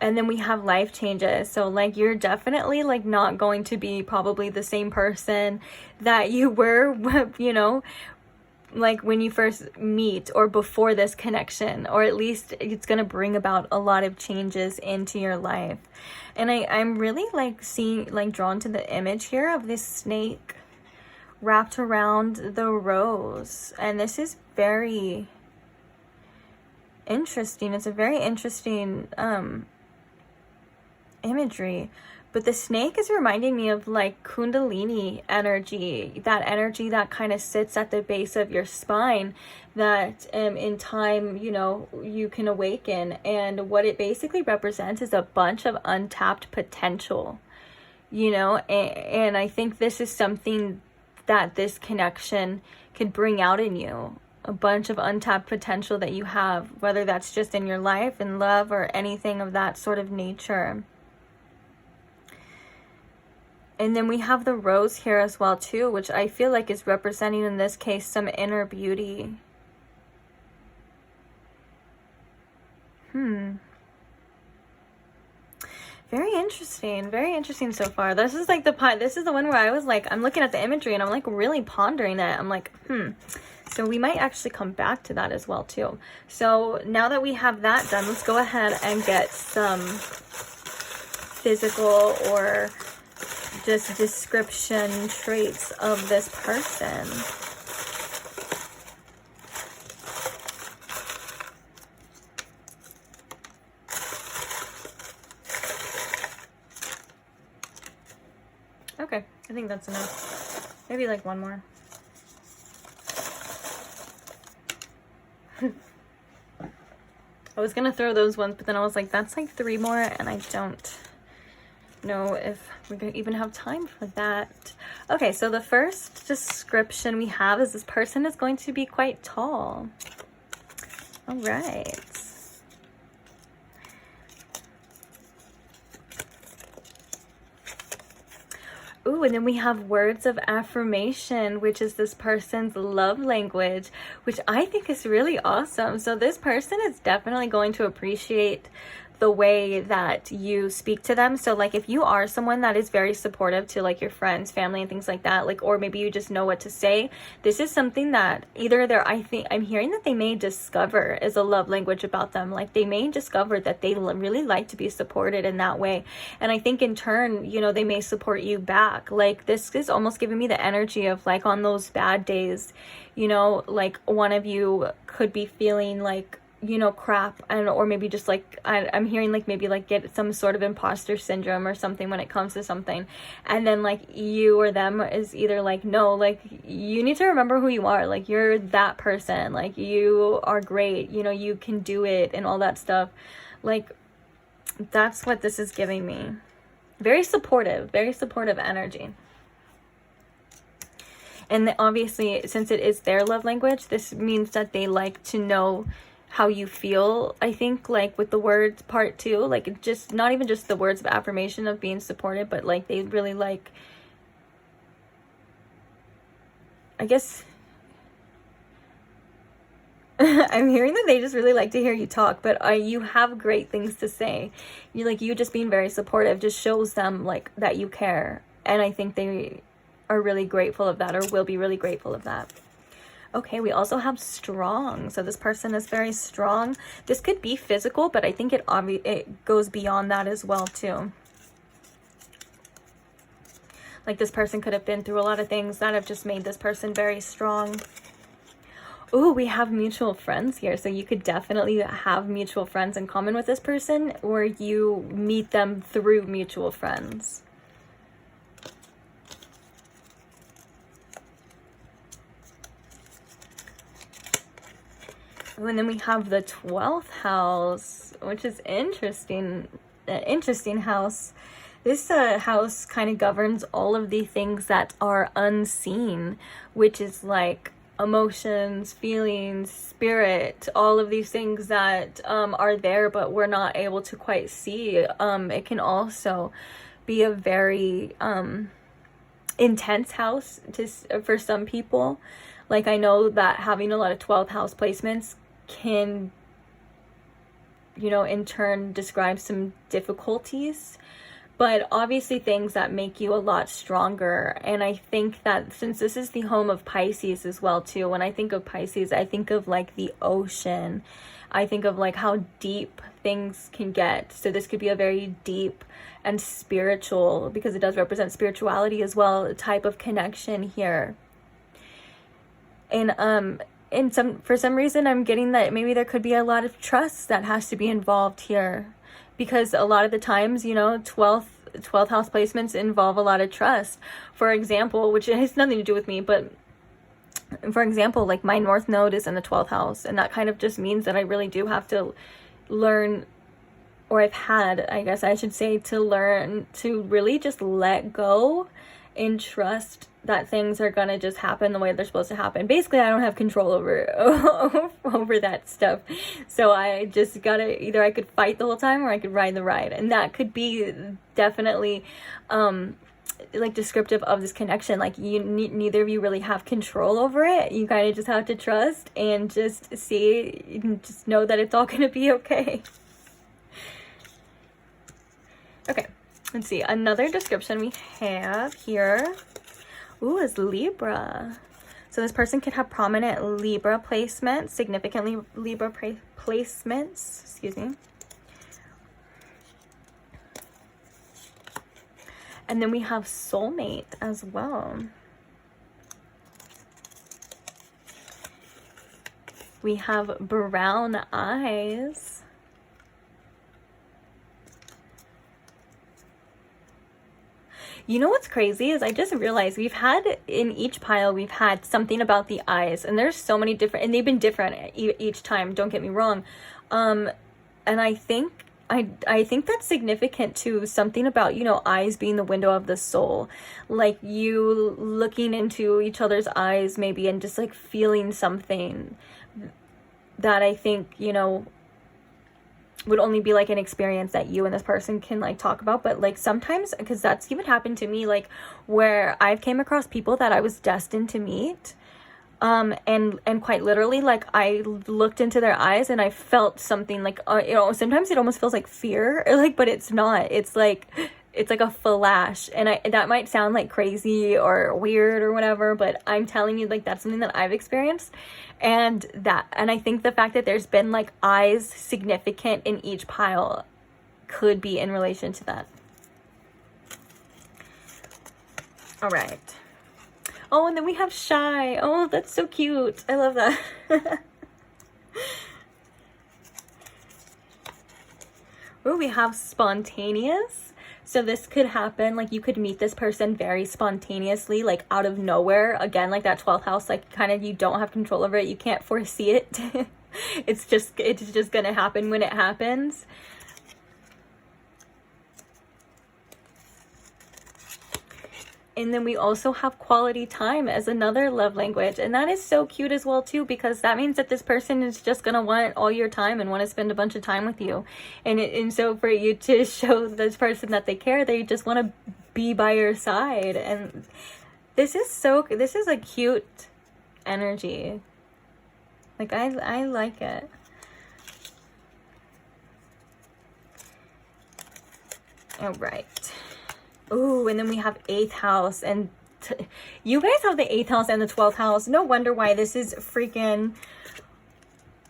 And then we have life changes. So like, you're definitely like not going to be probably the same person that you were, you know, like when you first meet, or before this connection, or at least it's going to bring about a lot of changes into your life. And I'm really like drawn to the image here of this snake wrapped around the rose. And this is very interesting. It's a very interesting imagery. But the snake is reminding me of like Kundalini energy, that energy that kind of sits at the base of your spine, that in time, you know, you can awaken. And what it basically represents is a bunch of untapped potential, you know, and I think this is something that this connection could bring out in you. A bunch of untapped potential that you have, whether that's just in your life, in love, or anything of that sort of nature. And then we have the rose here as well too, which I feel like is representing in this case some inner beauty. Very interesting so far. This is like this is the one where I was like, I'm looking at the imagery and I'm like really pondering it. I'm like, So we might actually come back to that as well too. So now that we have that done, let's go ahead and get some physical or just description traits of this person. Okay, I think that's enough. Maybe like one more. I was gonna throw those ones, but then I was like, that's like 3 more, and I don't know if we're gonna even have time for that. Okay, so the first description we have is this person is going to be quite tall. All right. Ooh, and then we have words of affirmation, which is this person's love language, which I think is really awesome. So this person is definitely going to appreciate the way that you speak to them. So like, if you are someone that is very supportive to like your friends, family, and things like that, like, or maybe you just know what to say, this is something that either I think I'm hearing that they may discover as a love language about them. Like, they may discover that they really like to be supported in that way. And I think in turn, you know, they may support you back. Like, this is almost giving me the energy of like, on those bad days, you know, like one of you could be feeling like, you know, crap, and or maybe just like I'm hearing like maybe like get some sort of imposter syndrome or something when it comes to something, and then like you or them is either like, no, like you need to remember who you are, like you're that person, like you are great, you know, you can do it, and all that stuff. Like, that's what this is giving me. Very supportive energy. And obviously, since it is their love language, this means that they like to know how you feel. I think like with the words part too, like just not even just the words of affirmation of being supported, but like they really like, I guess I'm hearing that they just really like to hear you talk, but you have great things to say. You just being very supportive just shows them like that you care, and I think they are really grateful of that, or will be really grateful of that. Okay, we also have strong. So this person is very strong. This could be physical, but I think it goes beyond that as well too. Like this person could have been through a lot of things that have just made this person very strong. Ooh, we have mutual friends here. So you could definitely have mutual friends in common with this person, or you meet them through mutual friends. And then we have the 12th house, which is interesting. Interesting house. This house kind of governs all of the things that are unseen, which is like emotions, feelings, spirit, all of these things that are there but we're not able to quite see. It can also be a very intense house for some people. Like I know that having a lot of 12th house placements can, you know, in turn describe some difficulties, but obviously things that make you a lot stronger. And I think that since this is the home of Pisces as well too, when I think of Pisces, I think of like the ocean. I think of like how deep things can get. So this could be a very deep and spiritual, because it does represent spirituality as well, type of connection here. And for some reason I'm getting that maybe there could be a lot of trust that has to be involved here, because a lot of the times, you know, 12th house placements involve a lot of trust. For example, which has nothing to do with me, but for example, like my North Node is in the 12th house, and that kind of just means that I really do have to learn, or I've had, I guess I should say, to learn to really just let go and trust that things are gonna just happen the way they're supposed to happen. Basically, I don't have control over that stuff. So I just gotta, either I could fight the whole time or I could ride the ride. And that could be definitely like descriptive of this connection. Like neither of you really have control over it. You kind of just have to trust and just see, just know that it's all gonna be okay. Okay, let's see. Another description we have here, ooh, is Libra. So this person could have prominent Libra placements, significantly Libra placements, excuse me. And then we have soulmate as well. We have brown eyes. You know what's crazy is I just realized we've had, in each pile, we've had something about the eyes, and there's so many different, and they've been different each time, don't get me wrong. And I think that's significant to something about, you know, eyes being the window of the soul. Like you looking into each other's eyes maybe and just like feeling something that I think, you know, would only be like an experience that you and this person can like talk about. But like sometimes, because that's even happened to me, like where I've came across people that I was destined to meet, and quite literally, like I looked into their eyes and I felt something like, you know, sometimes it almost feels like fear, like, but it's not. It's like a flash, and that might sound like crazy or weird or whatever, but I'm telling you, like, that's something that I've experienced. And I think the fact that there's been like eyes significant in each pile could be in relation to that. All right. Oh, and then we have shy. Oh, that's so cute. I love that. Oh, we have spontaneous. So this could happen, like you could meet this person very spontaneously, like out of nowhere. Again, like that 12th house, like kind of you don't have control over it. You can't foresee it. It's just gonna happen when it happens. And then we also have quality time as another love language. And that is so cute as well too, because that means that this person is just going to want all your time and want to spend a bunch of time with you. And so for you to show this person that they care, they just want to be by your side. And this is a cute energy. Like I like it. All right. Ooh, and then we have 8th house, and You guys have the 8th house and the 12th house. No wonder why this is freaking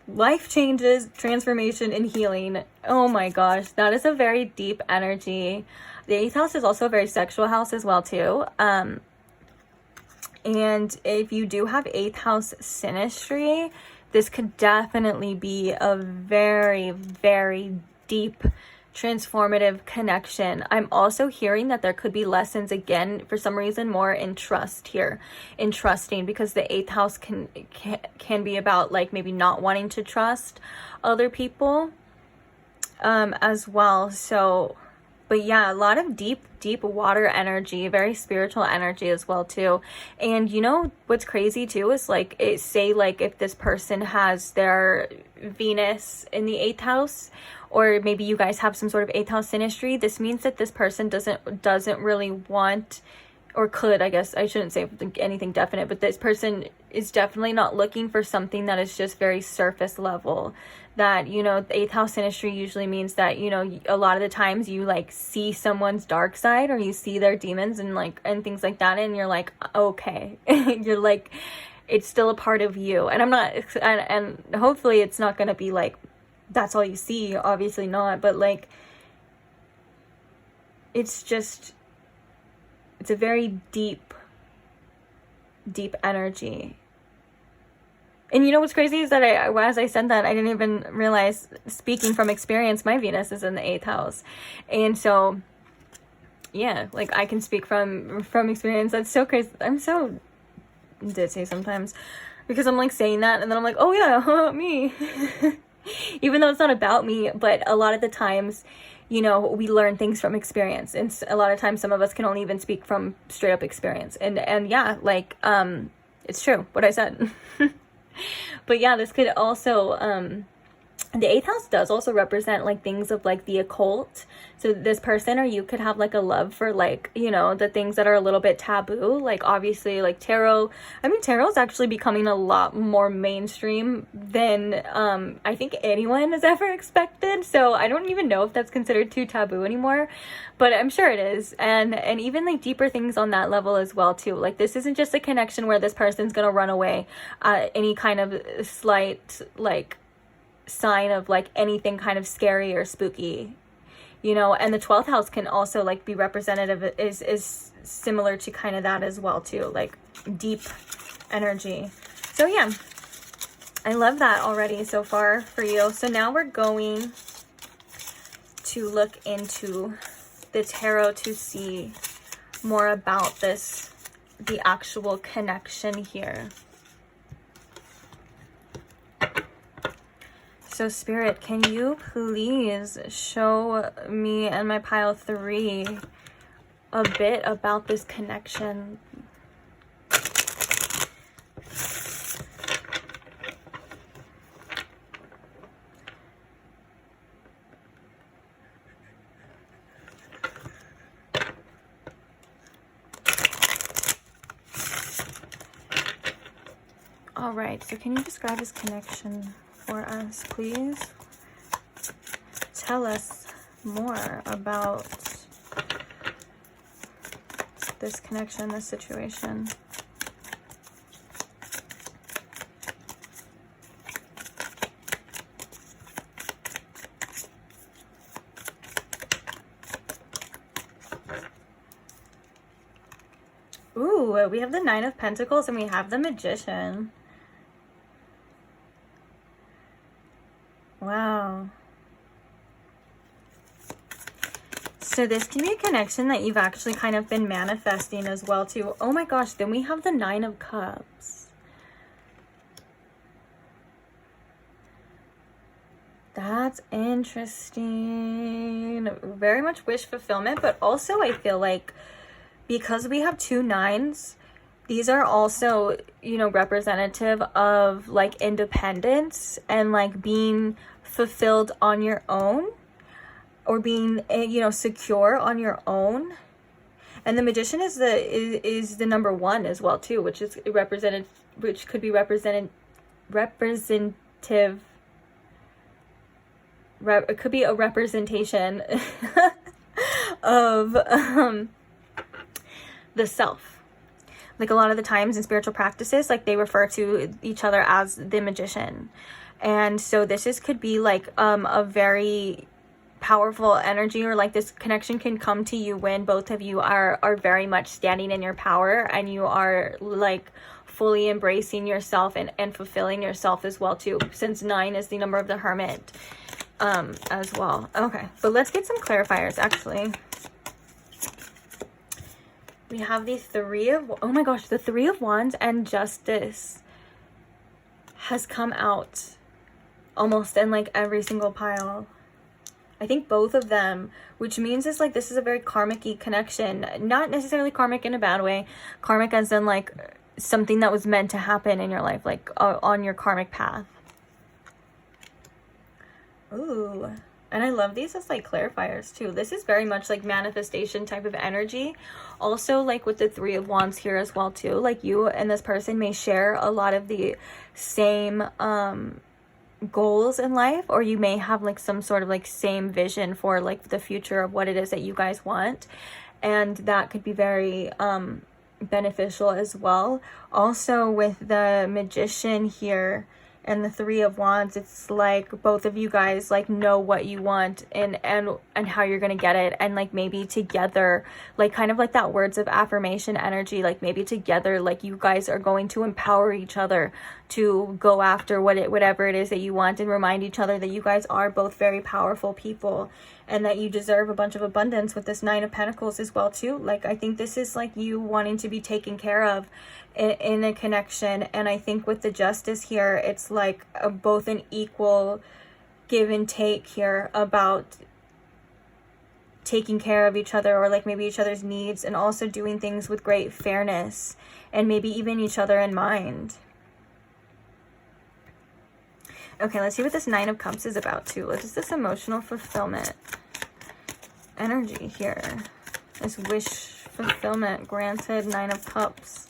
life changes, transformation, and healing. Oh my gosh, that is a very deep energy. The 8th house is also a very sexual house as well too. And if you do have 8th house synastry, this could definitely be a very, very deep transformative connection. I'm also hearing that there could be lessons, again, for some reason, more in trust here, in trusting, because the 8th house can be about like maybe not wanting to trust other people as well. So, but yeah, a lot of deep water energy, very spiritual energy as well too. And you know what's crazy too is like, say like if this person has their Venus in the 8th house, or maybe you guys have some sort of 8th house synastry, this means that this person doesn't really want, or could, I guess I shouldn't say anything definite, but this person is definitely not looking for something that is just very surface level. That, you know, the 8th house synastry usually means that, you know, a lot of the times you like see someone's dark side, or you see their demons and like, and things like that, and you're like, okay. You're like, it's still a part of you. And I'm not, and hopefully it's not going to be like, that's all you see, obviously not, but like, it's just, it's a very deep energy. And you know what's crazy is that as I said that, I didn't even realize, speaking from experience, my Venus is in the 8th house. And so, yeah, like I can speak from experience. That's so crazy. I'm so ditzy sometimes, because I'm like saying that and then I'm like, oh yeah, me. Even though it's not about me, but a lot of the times, you know, we learn things from experience. And a lot of times some of us can only even speak from straight up experience. And yeah, like, it's true what I said. But yeah, this could also, the 8th house does also represent like things of like the occult. So this person or you could have like a love for like, you know, the things that are a little bit taboo, like obviously like tarot. I mean, tarot is actually becoming a lot more mainstream than I think anyone has ever expected. So I don't even know if that's considered too taboo anymore, but I'm sure it is. And even like deeper things on that level as well too. Like this isn't just a connection where this person's gonna run away any kind of slight like sign of like anything kind of scary or spooky, you know. And the 12th house can also like be representative, is similar to kind of that as well too, like deep energy. So yeah, I love that already so far for you. So now we're going to look into the tarot to see more about this, the actual connection here. So Spirit, can you please show me and my pile 3 a bit about this connection? All right, so can you describe this connection for us, please? Tell us more about this connection, this situation. Ooh, we have the 9 of Pentacles and we have the Magician. Wow. So this can be a connection that you've actually kind of been manifesting as well too. Oh my gosh, then we have the 9 of Cups. That's interesting. Very much wish fulfillment, but also I feel like because we have 2 9s, these are also, you know, representative of like independence and like being fulfilled on your own, or being, you know, secure on your own. And the Magician is the number 1 as well too, which is represented, which could be representative. It could be a representation of the self. Like a lot of the times in spiritual practices, like they refer to each other as the magician. And so this could be like a very powerful energy, or like this connection can come to you when both of you are very much standing in your power, and you are like fully embracing yourself and fulfilling yourself as well too, since 9 is the number of the Hermit as well. Okay, but let's get some clarifiers. Actually, we have the oh my gosh, the 3 of Wands and Justice has come out almost in like every single pile. I think both of them, which means it's like this is a very karmic-y connection. Not necessarily karmic in a bad way. Karmic as in like something that was meant to happen in your life, like on your karmic path. Ooh. And I love these as like clarifiers too. This is very much like manifestation type of energy. Also like with the 3 of Wands here as well too. Like you and this person may share a lot of the same goals in life, or you may have like some sort of like same vision for like the future of what it is that you guys want, and that could be very beneficial as well. Also with the Magician here and the 3 of Wands, it's like both of you guys like know what you want and how you're gonna get it, and like maybe together, like kind of like that words of affirmation energy, like maybe together like you guys are going to empower each other to go after whatever it is that you want, and remind each other that you guys are both very powerful people and that you deserve a bunch of abundance with this 9 of Pentacles as well too. Like I think this is like you wanting to be taken care of in a connection. And I think with the Justice here, it's like both an equal give and take here about taking care of each other, or like maybe each other's needs, and also doing things with great fairness and maybe even each other in mind. Okay, let's see what this 9 of Cups is about too. What is this emotional fulfillment energy here? This wish fulfillment granted, 9 of Cups.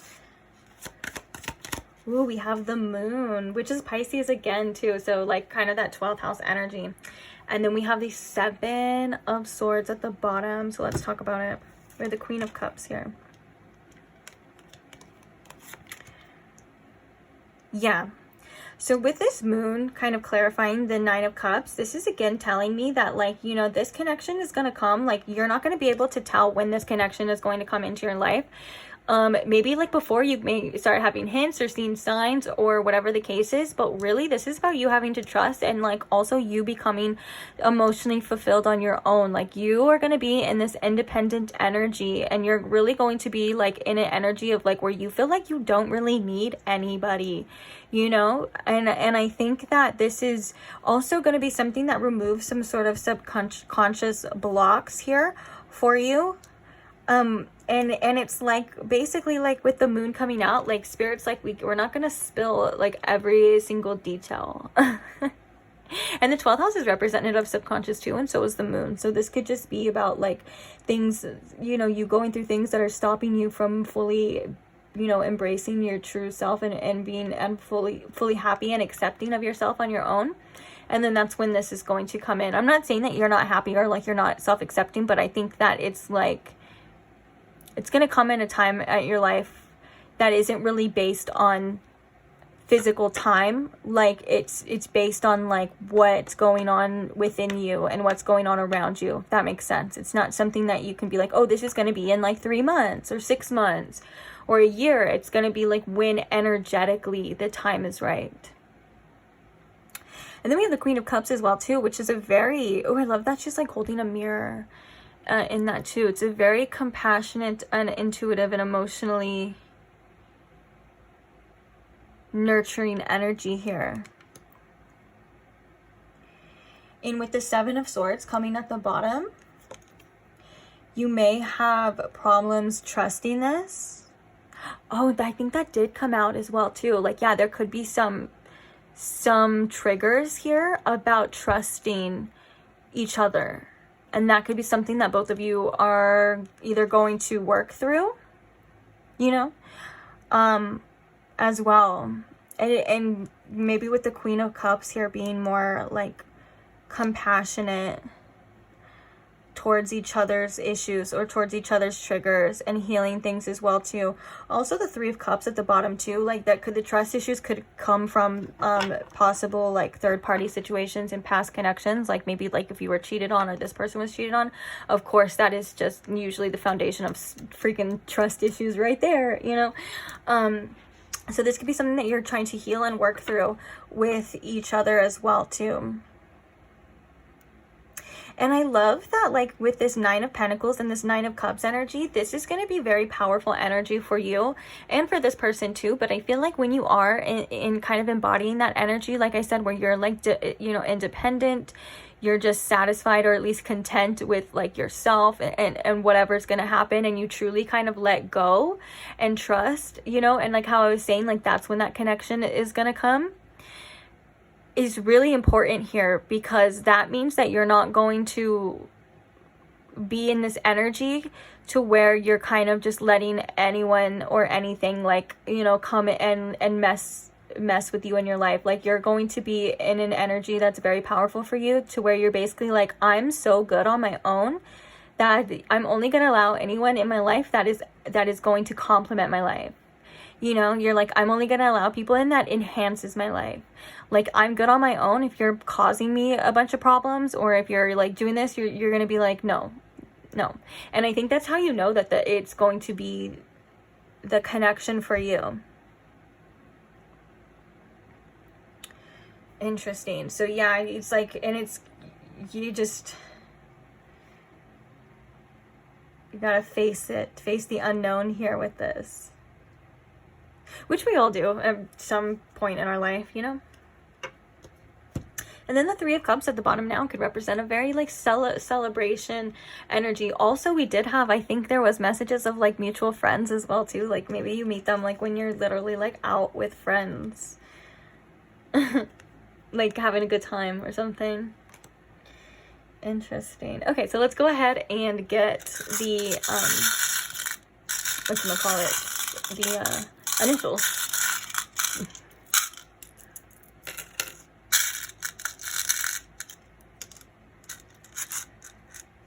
Ooh, we have the Moon, which is Pisces again too. So like kind of that 12th house energy. And then we have the 7 of Swords at the bottom. So let's talk about it. We have the Queen of Cups here. Yeah. So with this Moon kind of clarifying the 9 of Cups, this is again telling me that like, you know, this connection is going to come. Like you're not going to be able to tell when this connection is going to come into your life. Maybe like before you may start having hints or seeing signs or whatever the case is, but really this is about you having to trust, and like also you becoming emotionally fulfilled on your own. Like you are going to be in this independent energy, and you're really going to be like in an energy of like where you feel like you don't really need anybody, you know. And I think that this is also going to be something that removes some sort of subconscious blocks here for you. And it's like basically like with the Moon coming out, like Spirit's like we're not gonna spill like every single detail. And the 12th house is representative of subconscious too, and so is the Moon. So this could just be about like things, you know, you going through things that are stopping you from fully, you know, embracing your true self and being fully happy and accepting of yourself on your own. And then that's when this is going to come in. I'm not saying that you're not happy or like you're not self-accepting, but I think that it's like it's going to come in a time at your life that isn't really based on physical time. Like it's based on like what's going on within you and what's going on around you, if that makes sense. It's not something that you can be like, oh, this is going to be in like 3 months or 6 months or a year. It's going to be like when energetically the time is right. And then we have the Queen of Cups as well too, which is a very, oh, I love that she's like holding a mirror. In that too. It's a very compassionate and intuitive and emotionally nurturing energy here. And with the 7 of Swords coming at the bottom, you may have problems trusting this. Oh, I think that did come out as well too. Like, yeah, there could be some triggers here about trusting each other. And that could be something that both of you are either going to work through, you know, as well. And maybe with the Queen of Cups here being more like compassionate, towards each other's issues or towards each other's triggers and healing things as well too. Also the Three of Cups at the bottom too, like that could, the trust issues could come from possible like third-party situations and past connections, like maybe like if you were cheated on or this person was cheated on. Of course that is just usually the foundation of freaking trust issues right there, you know. So this could be something that you're trying to heal and work through with each other as well too. And I love that, like, with this Nine of Pentacles and this Nine of Cups energy, this is going to be very powerful energy for you and for this person too. But I feel like when you are in kind of embodying that energy, like I said, where you're like, you know, independent, you're just satisfied or at least content with like yourself and whatever's going to happen, and you truly kind of let go and trust, you know, and like how I was saying, like that's when that connection is going to come, is really important here, because that means that you're not going to be in this energy to where you're kind of just letting anyone or anything, like, you know, come and mess with you in your life. Like you're going to be in an energy that's very powerful for you, to where you're basically like, I'm so good on my own that I'm only going to allow anyone in my life that is going to complement my life. You know, you're like, I'm only going to allow people in that enhances my life. Like, I'm good on my own. If you're causing me a bunch of problems, or if you're like doing this, you're going to be like, no. And I think that's how you know that it's going to be the connection for you. Interesting. So yeah, it's like, and it's, you gotta face the unknown here with this. Which we all do at some point in our life, you know? And then the Three of Cups at the bottom now could represent a very like celebration energy. Also, we did have, I think there was messages of like mutual friends as well too. Like maybe you meet them like when you're literally like out with friends. Like having a good time or something. Interesting. Okay, so let's go ahead and get the, whatchamacallit, the, initials.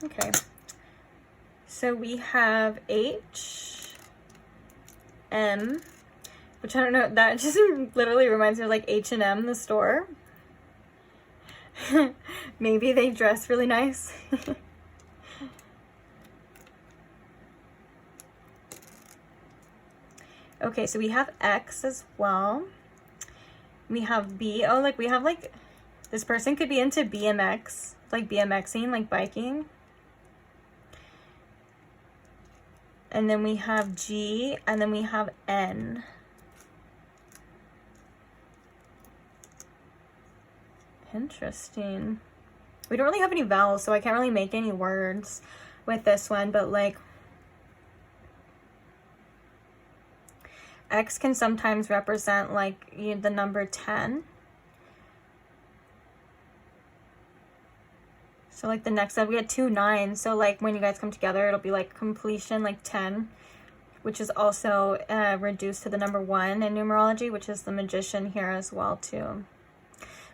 Okay, so we have H, M, which I don't know, that just literally reminds me of like H&M, the store. Maybe they dress really nice. Okay, so we have X as well. We have B. Oh, like we have like, this person could be into BMX, like BMXing, like biking. And then we have G, and then we have N. Interesting. We don't really have any vowels, so I can't really make any words with this one, but like, X can sometimes represent like the number 10. So like the next step, we had 2 9s. So like when you guys come together, it'll be like completion, like 10, which is also reduced to the number 1 in numerology, which is the Magician here as well too.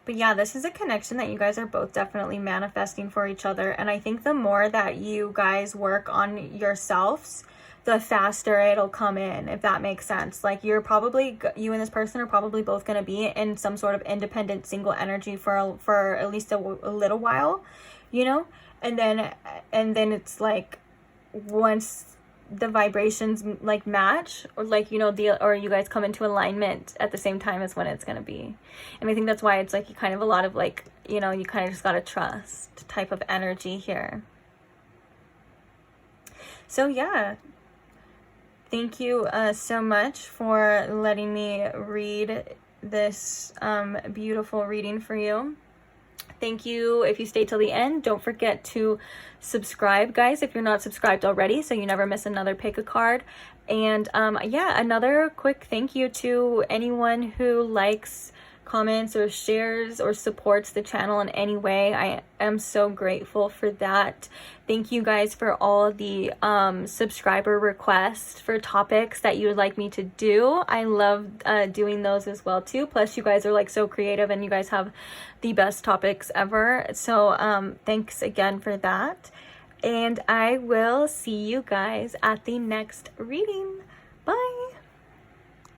But yeah, this is a connection that you guys are both definitely manifesting for each other. And I think the more that you guys work on yourselves, the faster it'll come in, if that makes sense. Like you and this person are probably both going to be in some sort of independent single energy for at least a little while, you know? And then it's like, once the vibrations like match, or like, you know, or you guys come into alignment at the same time, as when it's going to be. And I think that's why it's like you kind of a lot of like, you know, you kind of just got to trust type of energy here. So yeah, thank you so much for letting me read this beautiful reading for you. Thank you if you stayed till the end. Don't forget to subscribe, guys, if you're not subscribed already, so you never miss another pick a card. And yeah, another quick thank you to anyone who likes, comments, or shares or supports the channel in any way. I am so grateful for that. Thank you guys for all the subscriber requests for topics that you would like me to do. I love doing those as well too. Plus you guys are like so creative, and you guys have the best topics ever. So thanks again for that. And I will see you guys at the next reading. Bye.